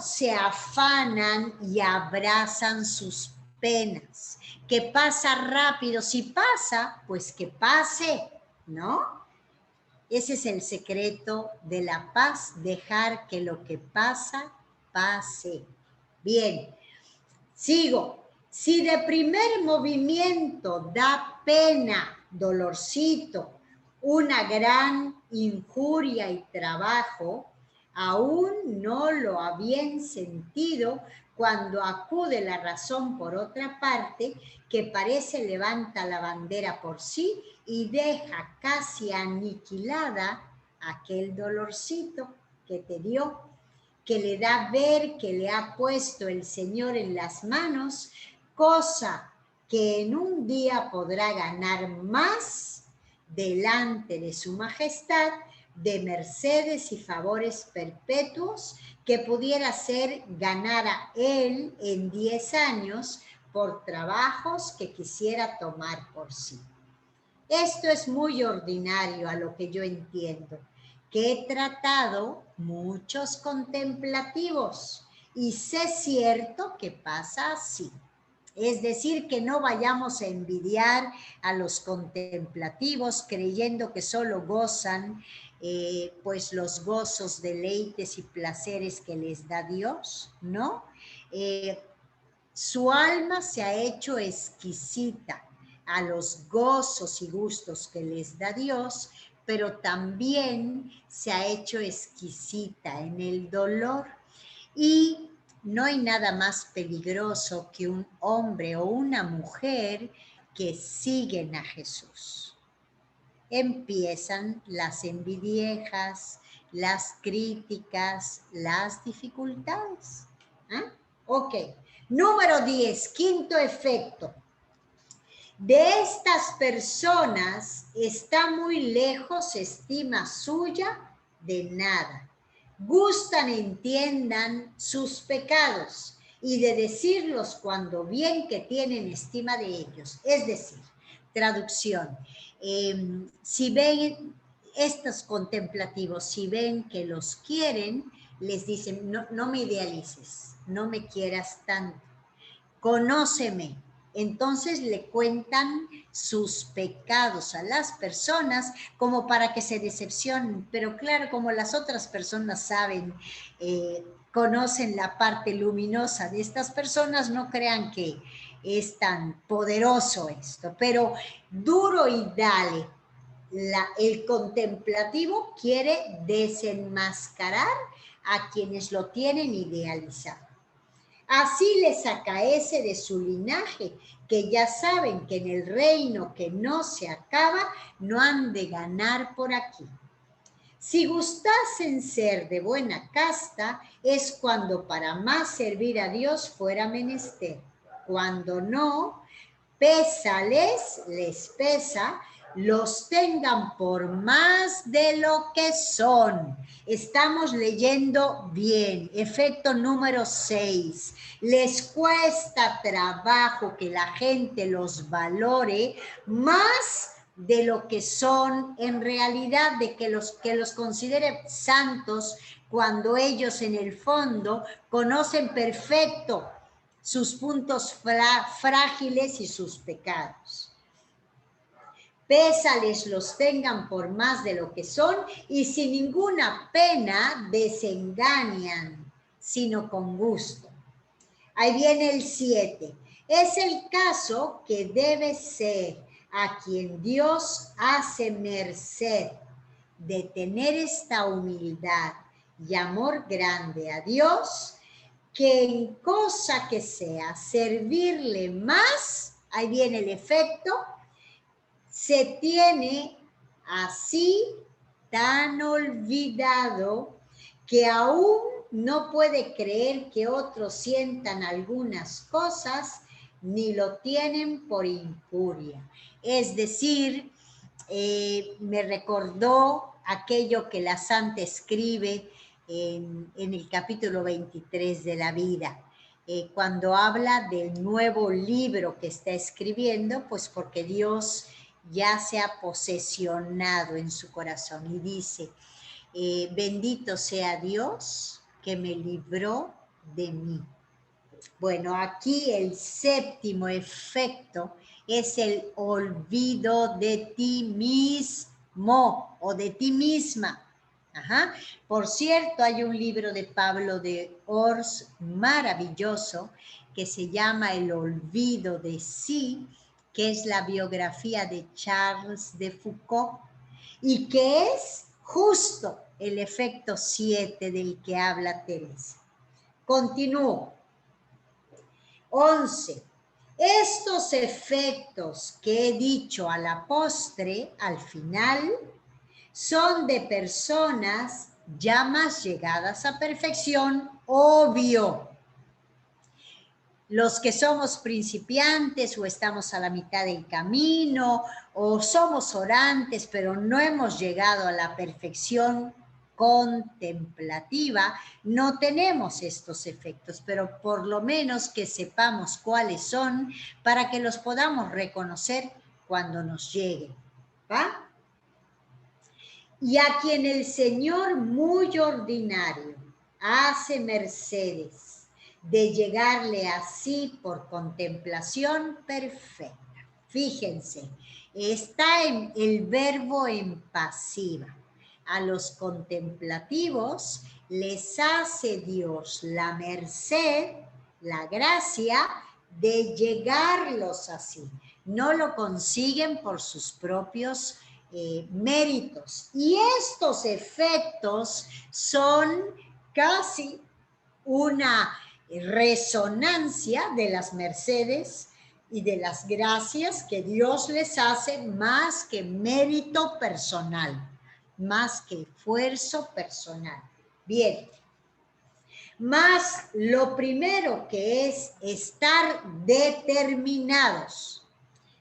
se afanan y abrazan sus penas, que pasa rápido. Si pasa, pues que pase, ¿no? Ese es el secreto de la paz, dejar que lo que pasa, pase. Bien, sigo. Si de primer movimiento da pena, dolorcito, una gran injuria y trabajo, aún no lo ha bien sentido cuando acude la razón por otra parte, que parece levanta la bandera por sí y deja casi aniquilada aquel dolorcito que te dio, que le da ver que le ha puesto el Señor en las manos, cosa que en un día podrá ganar más delante de su majestad, de mercedes y favores perpetuos, que pudiera ser ganar a él en 10 años por trabajos que quisiera tomar por sí. Esto es muy ordinario a lo que yo entiendo, que he tratado muchos contemplativos y sé cierto que pasa así. Es decir, que no vayamos a envidiar a los contemplativos creyendo que solo gozan pues los gozos, deleites y placeres que les da Dios, ¿no? Su alma se ha hecho exquisita a los gozos y gustos que les da Dios, pero también se ha hecho exquisita en el dolor. Y no hay nada más peligroso que un hombre o una mujer que siguen a Jesús. Empiezan las envidiejas, las críticas, las dificultades. ¿Ah? Ok. Número 10, quinto efecto. De estas personas está muy lejos estima suya de nada. Gustan, entiendan sus pecados y de decirlos cuando bien que tienen estima de ellos. Es decir, traducción, si ven estos contemplativos, si ven que los quieren, les dicen, no, no me idealices, no me quieras tanto, conóceme. Entonces le cuentan sus pecados a las personas como para que se decepcionen, pero claro, como las otras personas saben, conocen la parte luminosa de estas personas, no crean que es tan poderoso esto, pero duro y dale. El contemplativo quiere desenmascarar a quienes lo tienen idealizado. Así les acaece de su linaje, que ya saben que en el reino que no se acaba, no han de ganar por aquí. Si gustasen ser de buena casta, es cuando para más servir a Dios fuera menester. Cuando no, pésales, les pesa, los tengan por más de lo que son. Estamos leyendo bien. Efecto número 6. Les cuesta trabajo que la gente los valore más de lo que son en realidad, de que los considere santos cuando ellos en el fondo conocen perfecto sus puntos frágiles y sus pecados. Pésales los tengan por más de lo que son y sin ninguna pena desengañan, sino con gusto. Ahí viene el 7. Es el caso que debe ser a quien Dios hace merced de tener esta humildad y amor grande a Dios, que en cosa que sea servirle más, ahí viene el efecto, se tiene así tan olvidado que aún no puede creer que otros sientan algunas cosas ni lo tienen por injuria. Es decir, me recordó aquello que la Santa escribe en el capítulo 23 de la vida, cuando habla del nuevo libro que está escribiendo, pues porque Dios ya se ha posesionado en su corazón y dice, bendito sea Dios que me libró de mí. Bueno, aquí el séptimo efecto es el olvido de ti mismo o de ti misma. Ajá. Por cierto, hay un libro de Pablo de Ors maravilloso que se llama El olvido de sí, que es la biografía de Charles de Foucault y que es justo el efecto 7 del que habla Teresa. Continúo. 11. Estos efectos que he dicho a la postre, al final, son de personas ya más llegadas a perfección, obvio. Los que somos principiantes o estamos a la mitad del camino o somos orantes pero no hemos llegado a la perfección contemplativa, no tenemos estos efectos, pero por lo menos que sepamos cuáles son para que los podamos reconocer cuando nos lleguen, ¿va? Y a quien el Señor muy ordinario hace mercedes de llegarle así por contemplación perfecta. Fíjense, está en el verbo en pasiva. A los contemplativos les hace Dios la merced, la gracia de llegarlos así. No lo consiguen por sus propios méritos. Y estos efectos son casi una resonancia de las mercedes y de las gracias que Dios les hace más que mérito personal, más que esfuerzo personal. Bien, más lo primero que es estar determinados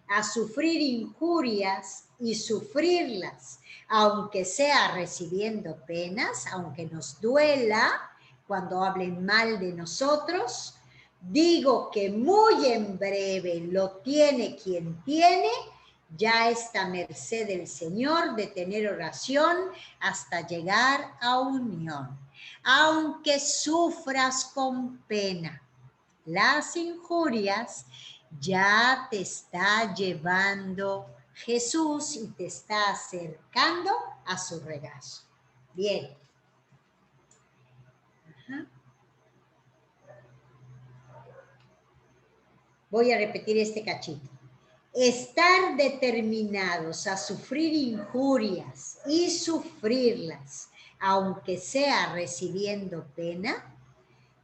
a sufrir injurias y sufrirlas, aunque sea recibiendo penas, aunque nos duela cuando hablen mal de nosotros, digo que muy en breve lo tiene quien tiene ya esta merced del Señor de tener oración hasta llegar a unión. Aunque sufras con pena las injurias, ya te está llevando Jesús y te está acercando a su regazo. Bien. Ajá. Voy a repetir este cachito. Estar determinados a sufrir injurias y sufrirlas, aunque sea recibiendo pena,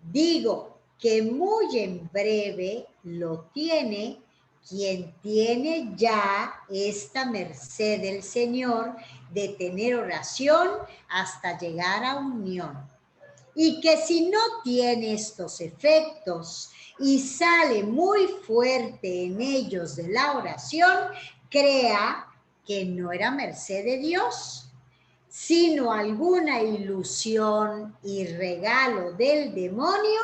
digo que muy en breve lo tiene quien tiene ya esta merced del Señor de tener oración hasta llegar a unión. Y que si no tiene estos efectos y sale muy fuerte en ellos de la oración, crea que no era merced de Dios, sino alguna ilusión y regalo del demonio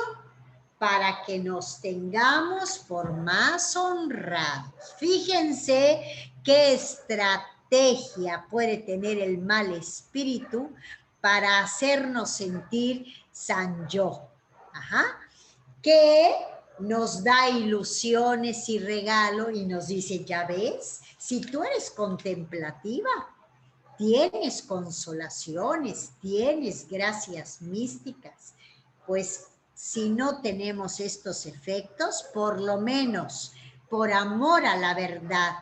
para que nos tengamos por más honrados. Fíjense qué estrategia puede tener el mal espíritu para hacernos sentir san yo. Ajá. Que nos da ilusiones y regalo y nos dice, ya ves, si tú eres contemplativa, tienes consolaciones, tienes gracias místicas, pues si no tenemos estos efectos, por lo menos por amor a la verdad,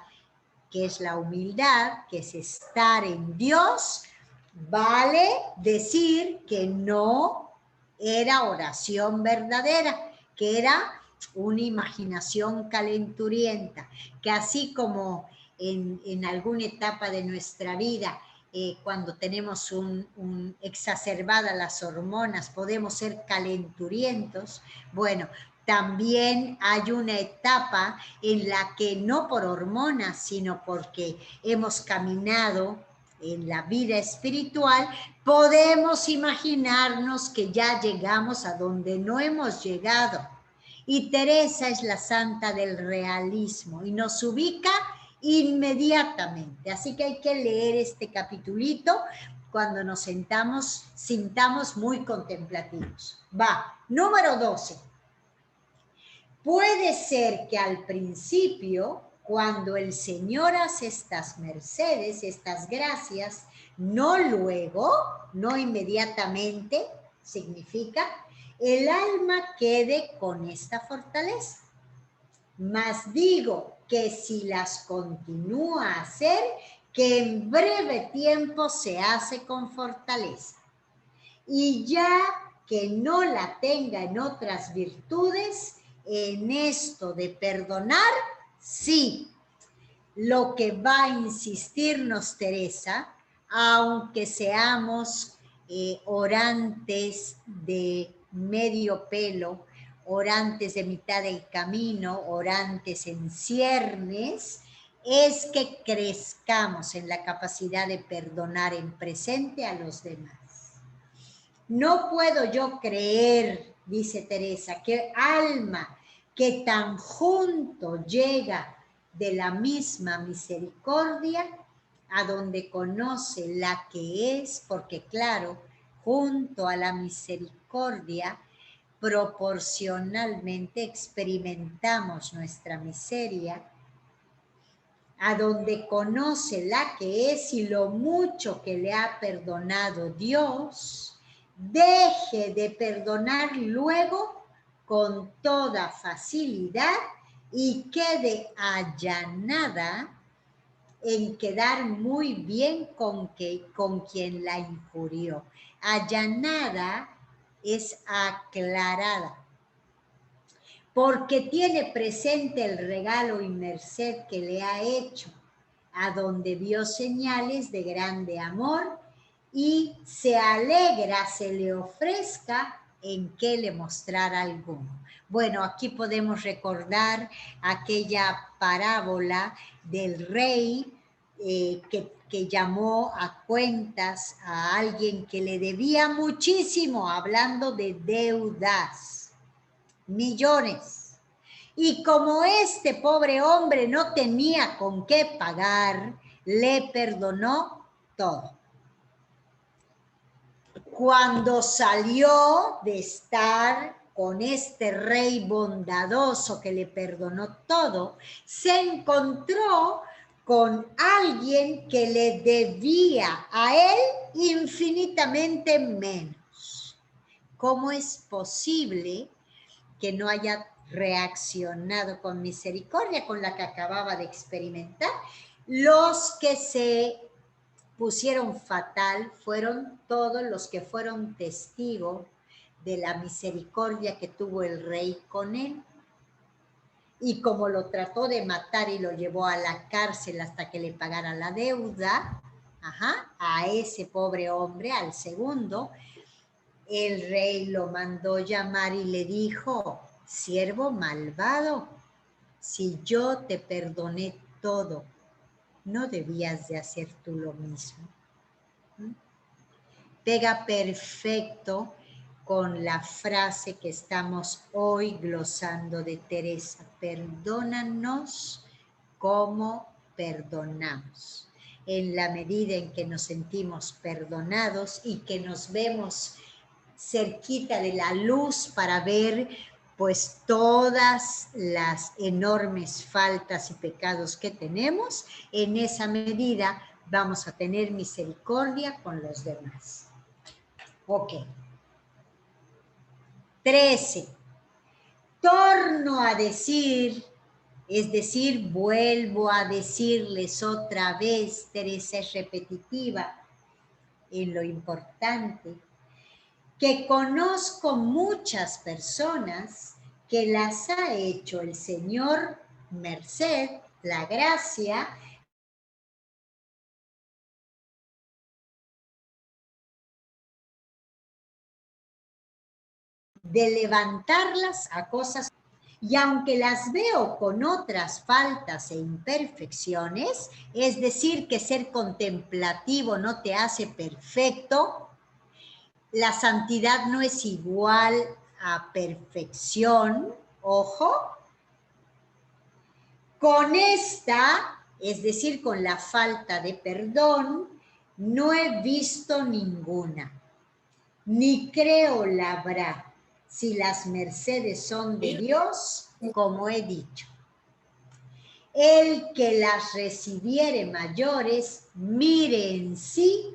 que es la humildad, que es estar en Dios, vale decir que no era oración verdadera, que era una imaginación calenturienta, que así como en alguna etapa de nuestra vida, cuando tenemos exacerbadas las hormonas, podemos ser calenturientos. Bueno, también hay una etapa en la que no por hormonas, sino porque hemos caminado en la vida espiritual, podemos imaginarnos que ya llegamos a donde no hemos llegado. Y Teresa es la santa del realismo y nos ubica inmediatamente. Así que hay que leer este capitulito cuando nos sintamos muy contemplativos. Va, número 12. Puede ser que al principio, cuando el Señor hace estas mercedes, estas gracias, no luego, no inmediatamente, significa, el alma quede con esta fortaleza. Mas digo que si las continúa a hacer, que en breve tiempo se hace con fortaleza. Y ya que no la tenga en otras virtudes, en esto de perdonar, sí. Lo que va a insistirnos Teresa, aunque seamos orantes de medio pelo, orantes de mitad del camino, orantes en ciernes, es que crezcamos en la capacidad de perdonar en presente a los demás. No puedo yo creer, dice Teresa, que alma que tan junto llega de la misma misericordia, a donde conoce la que es, porque claro, junto a la misericordia, proporcionalmente experimentamos nuestra miseria, a donde conoce la que es y lo mucho que le ha perdonado Dios, deje de perdonar luego con toda facilidad y quede allanada en quedar muy bien con quien la injurió. Allanada es aclarada, porque tiene presente el regalo y merced que le ha hecho, a donde vio señales de grande amor y se alegra, se le ofrezca en que le mostrara alguno. Bueno, aquí podemos recordar aquella parábola del rey que llamó a cuentas a alguien que le debía muchísimo, hablando de deudas, millones. Y como este pobre hombre no tenía con qué pagar, le perdonó todo. Cuando salió de estar con este rey bondadoso que le perdonó todo, se encontró con alguien que le debía a él infinitamente menos. ¿Cómo es posible que no haya reaccionado con misericordia con la que acababa de experimentar? Los que se pusieron fatal fueron todos los que fueron testigos de la misericordia que tuvo el rey con él. Y como lo trató de matar y lo llevó a la cárcel hasta que le pagara la deuda, a ese pobre hombre, al segundo, el rey lo mandó llamar y le dijo: siervo malvado, si yo te perdoné todo, ¿no debías de hacer tú lo mismo? Pega perfecto con la frase que estamos hoy glosando de Teresa: perdónanos como perdonamos. En la medida en que nos sentimos perdonados y que nos vemos cerquita de la luz para ver pues todas las enormes faltas y pecados que tenemos, en esa medida vamos a tener misericordia con los demás. Ok. 13. Torno a decir, es decir, vuelvo a decirles otra vez, Teresa es repetitiva en lo importante, que conozco muchas personas que las ha hecho el Señor merced, la gracia, de levantarlas a cosas, y aunque las veo con otras faltas e imperfecciones, es decir, que ser contemplativo no te hace perfecto, la santidad no es igual a perfección, ojo, con esta es decir, con la falta de perdón, no he visto ninguna, ni creo la habrá, si las mercedes son de Dios, como he dicho. El que las recibiere mayores, mire en sí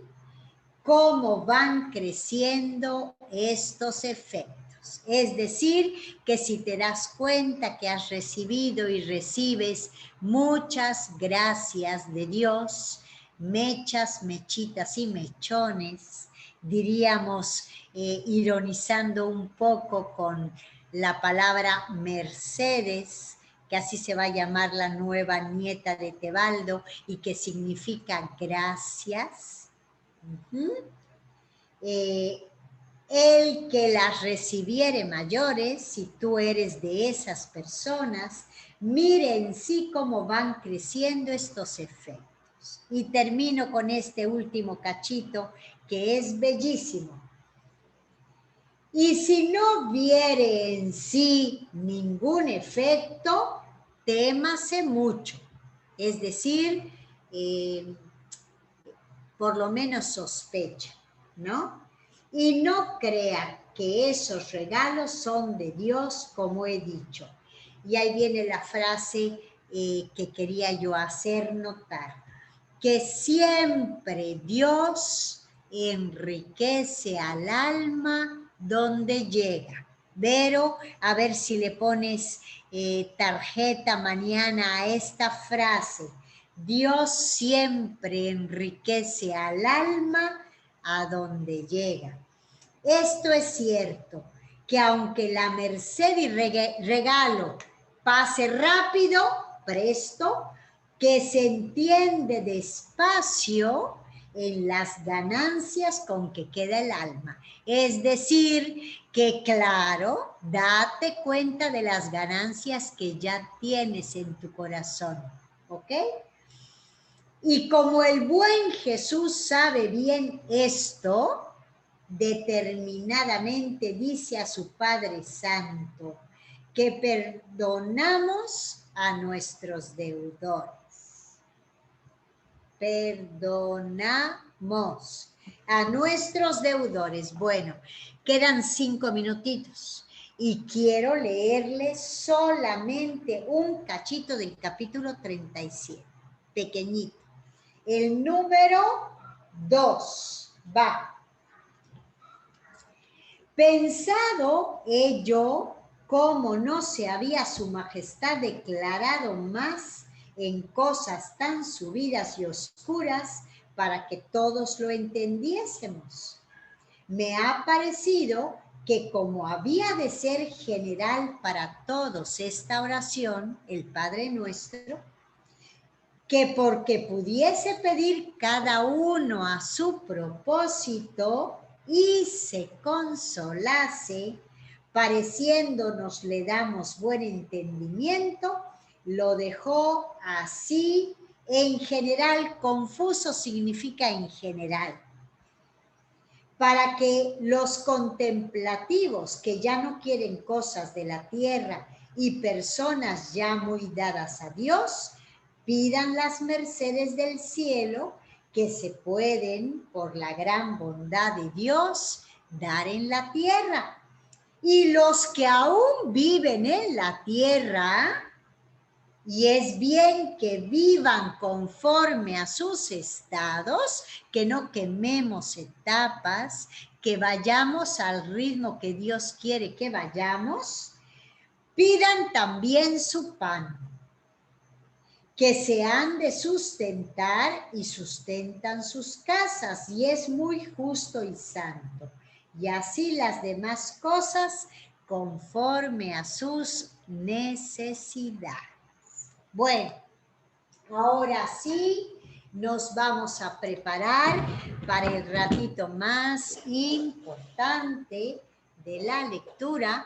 cómo van creciendo estos efectos. Es decir, que si te das cuenta que has recibido y recibes muchas gracias de Dios, mechas, mechitas y mechones, diríamos, ironizando un poco con la palabra Mercedes, que así se va a llamar la nueva nieta de Tebaldo y que significa gracias. El que las recibiere mayores, si tú eres de esas personas, mire en sí cómo van creciendo estos efectos. Y termino con este último cachito que es bellísimo. Y si no viere en sí ningún efecto, témase mucho. Es decir, por lo menos sospecha, ¿no? Y no crea que esos regalos son de Dios, como he dicho. Y ahí viene la frase que quería yo hacer notar, que siempre Dios enriquece al alma donde llega. Pero a ver si le pones tarjeta mañana a esta frase. Dios siempre enriquece al alma a donde llega. Esto es cierto, que aunque la merced y regalo pase rápido, presto, que se entiende despacio en las ganancias con que queda el alma. Es decir, que claro, date cuenta de las ganancias que ya tienes en tu corazón, ¿ok? Y como el buen Jesús sabe bien esto, determinadamente dice a su Padre Santo que perdonamos a nuestros deudores. Perdonamos a nuestros deudores. Bueno, quedan 5 minutitos y quiero leerles solamente un cachito del capítulo 37, pequeñito. El número 2 va. Pensado ello, como no se había su majestad declarado más en cosas tan subidas y oscuras para que todos lo entendiésemos. Me ha parecido que como había de ser general para todos esta oración, el Padre Nuestro, que porque pudiese pedir cada uno a su propósito y se consolase, pareciéndonos le damos buen entendimiento, lo dejó así en general. Confuso significa en general. Para que los contemplativos que ya no quieren cosas de la tierra y personas ya muy dadas a Dios, pidan las mercedes del cielo que se pueden, por la gran bondad de Dios, dar en la tierra. Y los que aún viven en la tierra, y es bien que vivan conforme a sus estados, que no quememos etapas, que vayamos al ritmo que Dios quiere que vayamos, pidan también su pan, que se han de sustentar y sustentan sus casas, y es muy justo y santo. Y así las demás cosas conforme a sus necesidades. Bueno, ahora sí nos vamos a preparar para el ratito más importante de la lectura,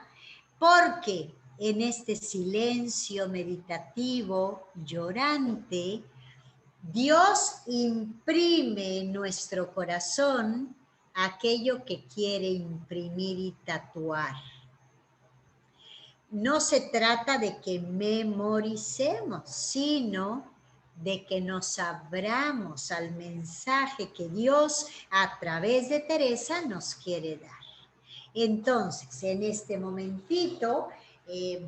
porque en este silencio meditativo, llorante, Dios imprime en nuestro corazón aquello que quiere imprimir y tatuar. No se trata de que memoricemos, sino de que nos abramos al mensaje que Dios a través de Teresa nos quiere dar. Entonces, en este momentito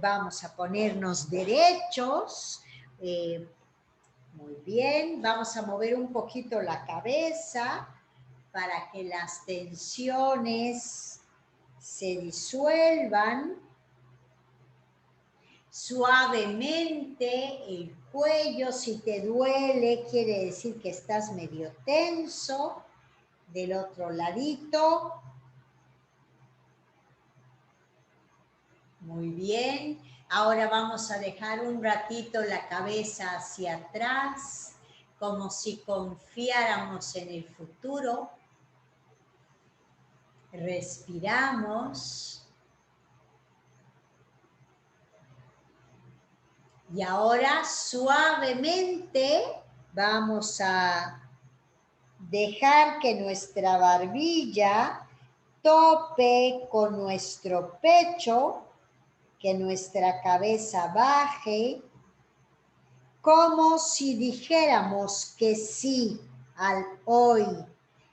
vamos a ponernos derechos. Muy bien, vamos a mover un poquito la cabeza para que las tensiones se disuelvan. Suavemente el cuello, si te duele, quiere decir que estás medio tenso. Del otro ladito. Muy bien. Ahora vamos a dejar un ratito la cabeza hacia atrás, como si confiáramos en el futuro. Respiramos. Y ahora suavemente vamos a dejar que nuestra barbilla tope con nuestro pecho, que nuestra cabeza baje, como si dijéramos que sí al hoy,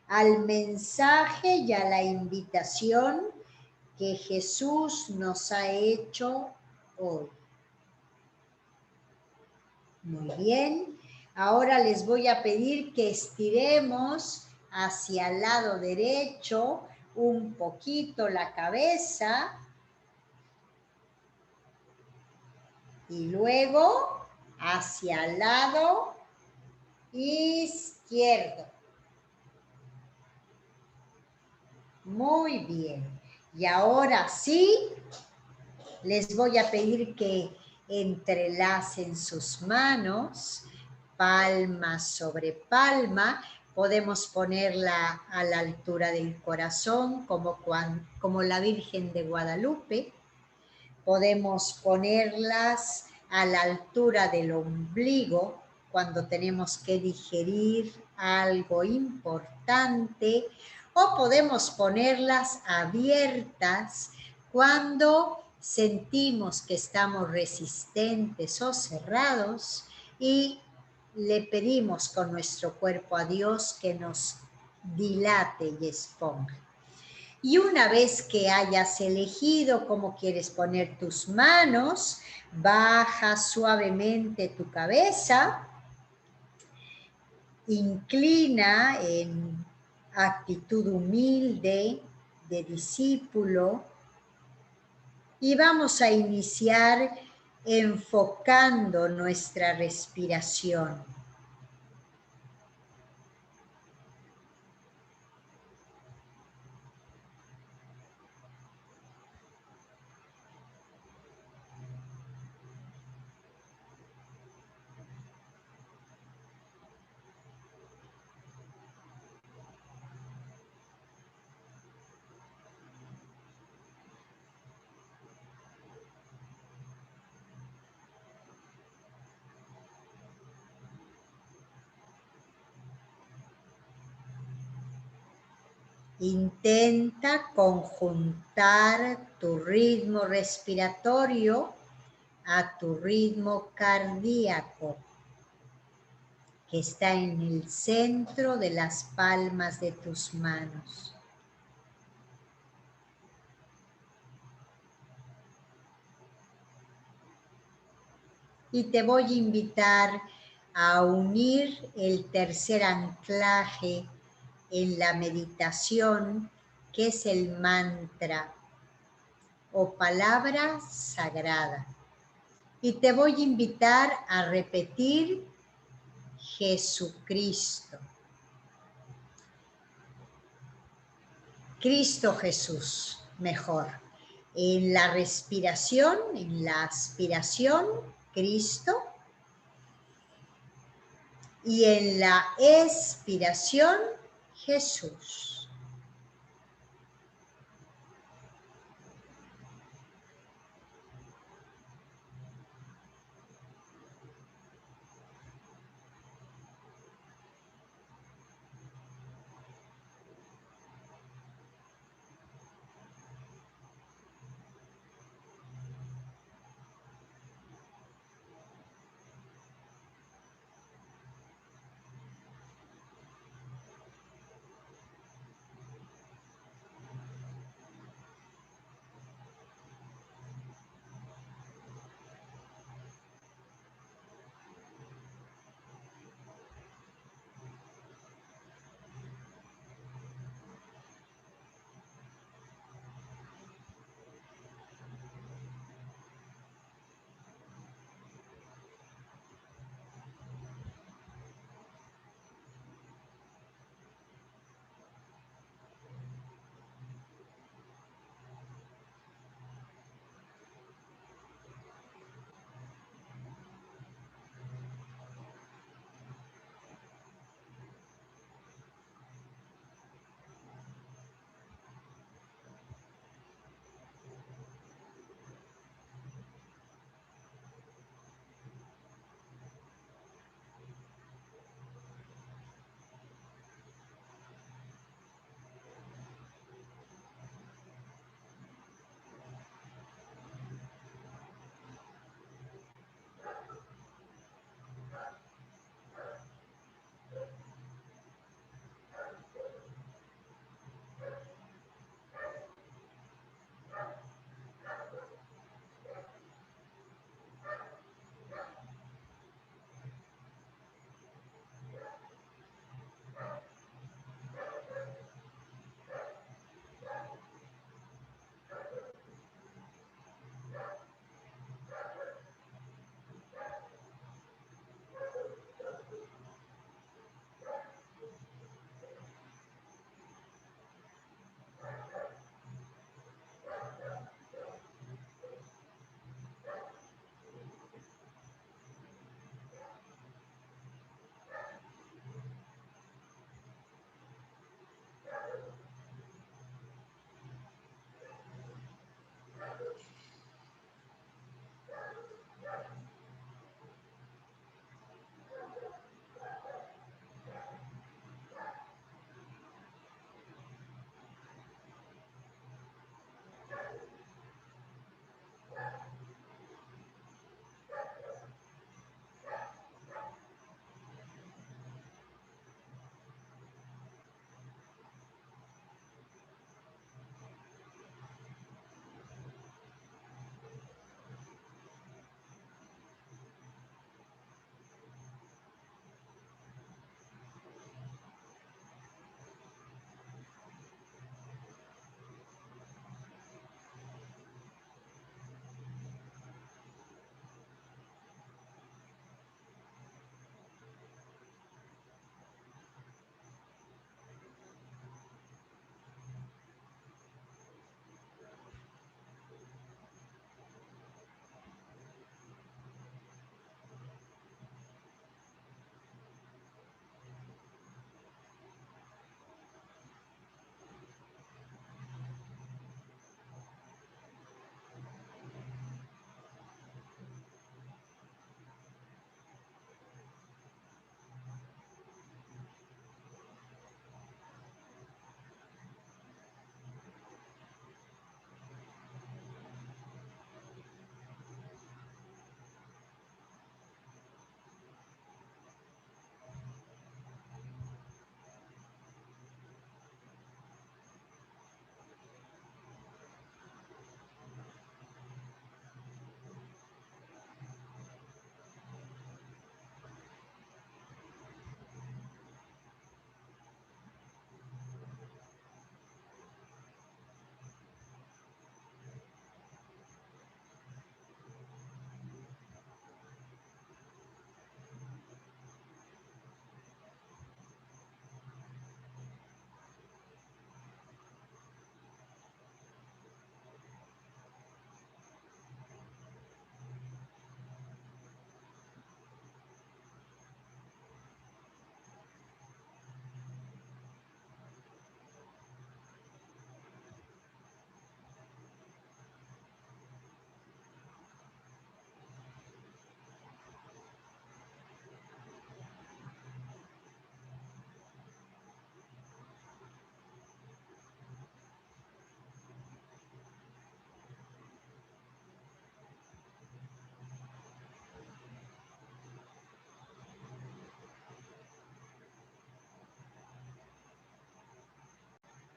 al mensaje y a la invitación que Jesús nos ha hecho hoy. Muy bien, ahora les voy a pedir que estiremos hacia el lado derecho un poquito la cabeza y luego hacia el lado izquierdo. Muy bien. Y ahora sí, les voy a pedir que entrelacen sus manos, palma sobre palma. Podemos ponerla a la altura del corazón, como la Virgen de Guadalupe. Podemos ponerlas a la altura del ombligo, cuando tenemos que digerir algo importante, o podemos ponerlas abiertas cuando sentimos que estamos resistentes o cerrados y le pedimos con nuestro cuerpo a Dios que nos dilate y exponga. Y una vez que hayas elegido cómo quieres poner tus manos, baja suavemente tu cabeza, inclina en actitud humilde de discípulo y vamos a iniciar enfocando nuestra respiración. Intenta conjuntar tu ritmo respiratorio a tu ritmo cardíaco, que está en el centro de las palmas de tus manos. Y te voy a invitar a unir el tercer anclaje en la meditación, que es el mantra o palabra sagrada. Y te voy a invitar a repetir Jesucristo. Cristo Jesús, mejor. En la respiración, en la aspiración, Cristo. Y en la expiración, Jesús.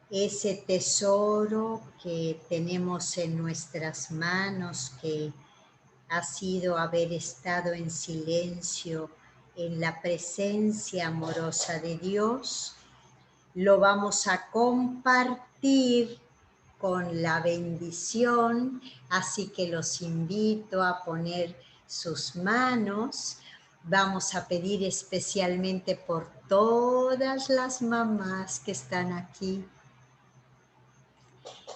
ese tesoro que tenemos en nuestras manos, que ha sido haber estado en silencio en la presencia amorosa de Dios, lo vamos a compartir con la bendición, así que los invito a poner sus manos. Vamos a pedir especialmente por todas las mamás que están aquí,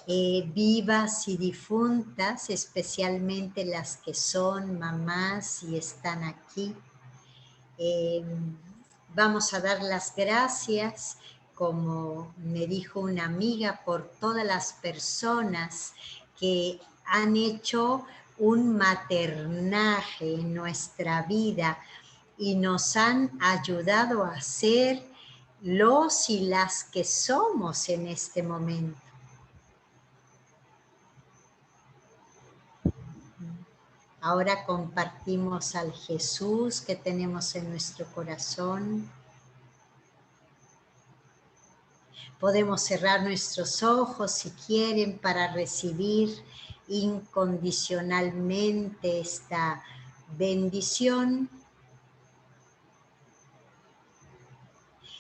vivas y difuntas, especialmente las que son mamás y están aquí. Vamos a dar las gracias, como me dijo una amiga, por todas las personas que han hecho un maternaje en nuestra vida y nos han ayudado a ser los y las que somos en este momento. Ahora compartimos al Jesús que tenemos en nuestro corazón. Podemos cerrar nuestros ojos si quieren para recibir incondicionalmente esta bendición.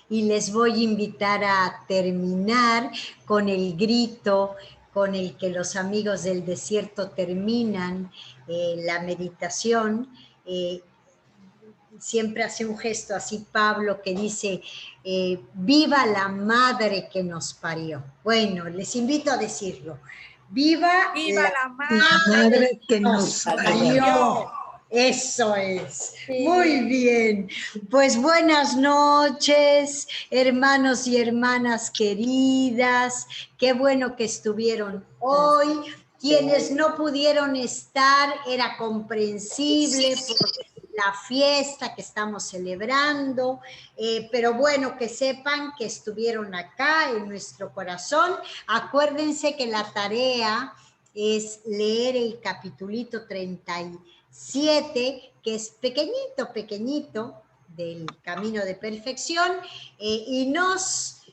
Y les voy a invitar a terminar con el grito con el que los amigos del desierto terminan la meditación. Siempre hace un gesto así Pablo que dice, viva la madre que nos parió. Bueno, les invito a decirlo. Viva la madre que nos parió. Eso es. Sí. Muy bien. Pues buenas noches, hermanos y hermanas queridas. Qué bueno que estuvieron hoy. Quienes no pudieron estar, era comprensible por la fiesta que estamos celebrando, pero bueno, que sepan que estuvieron acá en nuestro corazón. Acuérdense que la tarea es leer el capitulito 37, que es pequeñito, del Camino de Perfección, y nos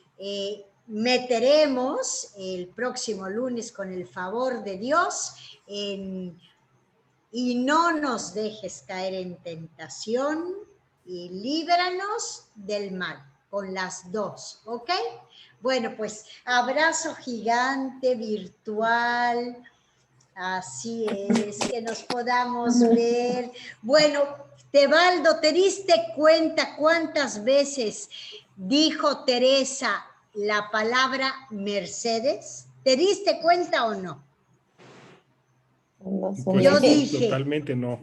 meteremos el próximo lunes con el favor de Dios y no nos dejes caer en tentación y líbranos del mal, con las dos, ¿ok? Bueno, pues abrazo gigante virtual, así es, que nos podamos ver. Bueno, Tebaldo, ¿te diste cuenta cuántas veces dijo Teresa la palabra Mercedes? ¿Te diste cuenta o no? No sé. Pues yo dije. Totalmente no.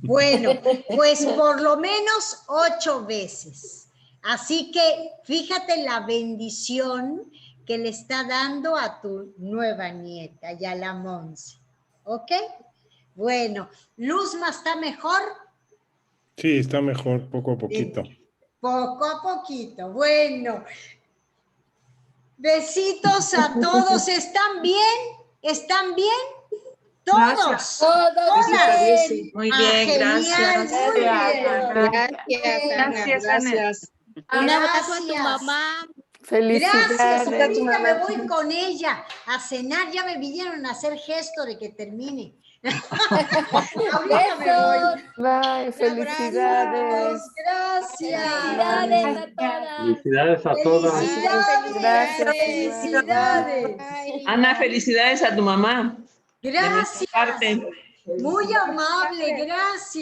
Bueno, pues por lo menos 8 veces. Así que fíjate la bendición que le está dando a tu nueva nieta, ya la Monse. ¿Ok? Bueno, ¿Luzma está mejor? Sí, está mejor, poco a poquito. Poco a poquito. Bueno, besitos a todos. ¿Están bien? ¿Están bien? Todos. Todas. Muy bien, genial, gracias. Muy bien. Gracias. Un abrazo a tu mamá. Felicidades. Gracias, ahorita me voy con ella a cenar. Ya me vinieron a hacer gesto de que termine. Ahorita me voy. Bye, felicidades. Gracias. Felicidades a todas. Felicidades a todas. Gracias. Felicidades. Ana, felicidades a tu mamá. Gracias. De mi parte. Muy amable, gracias.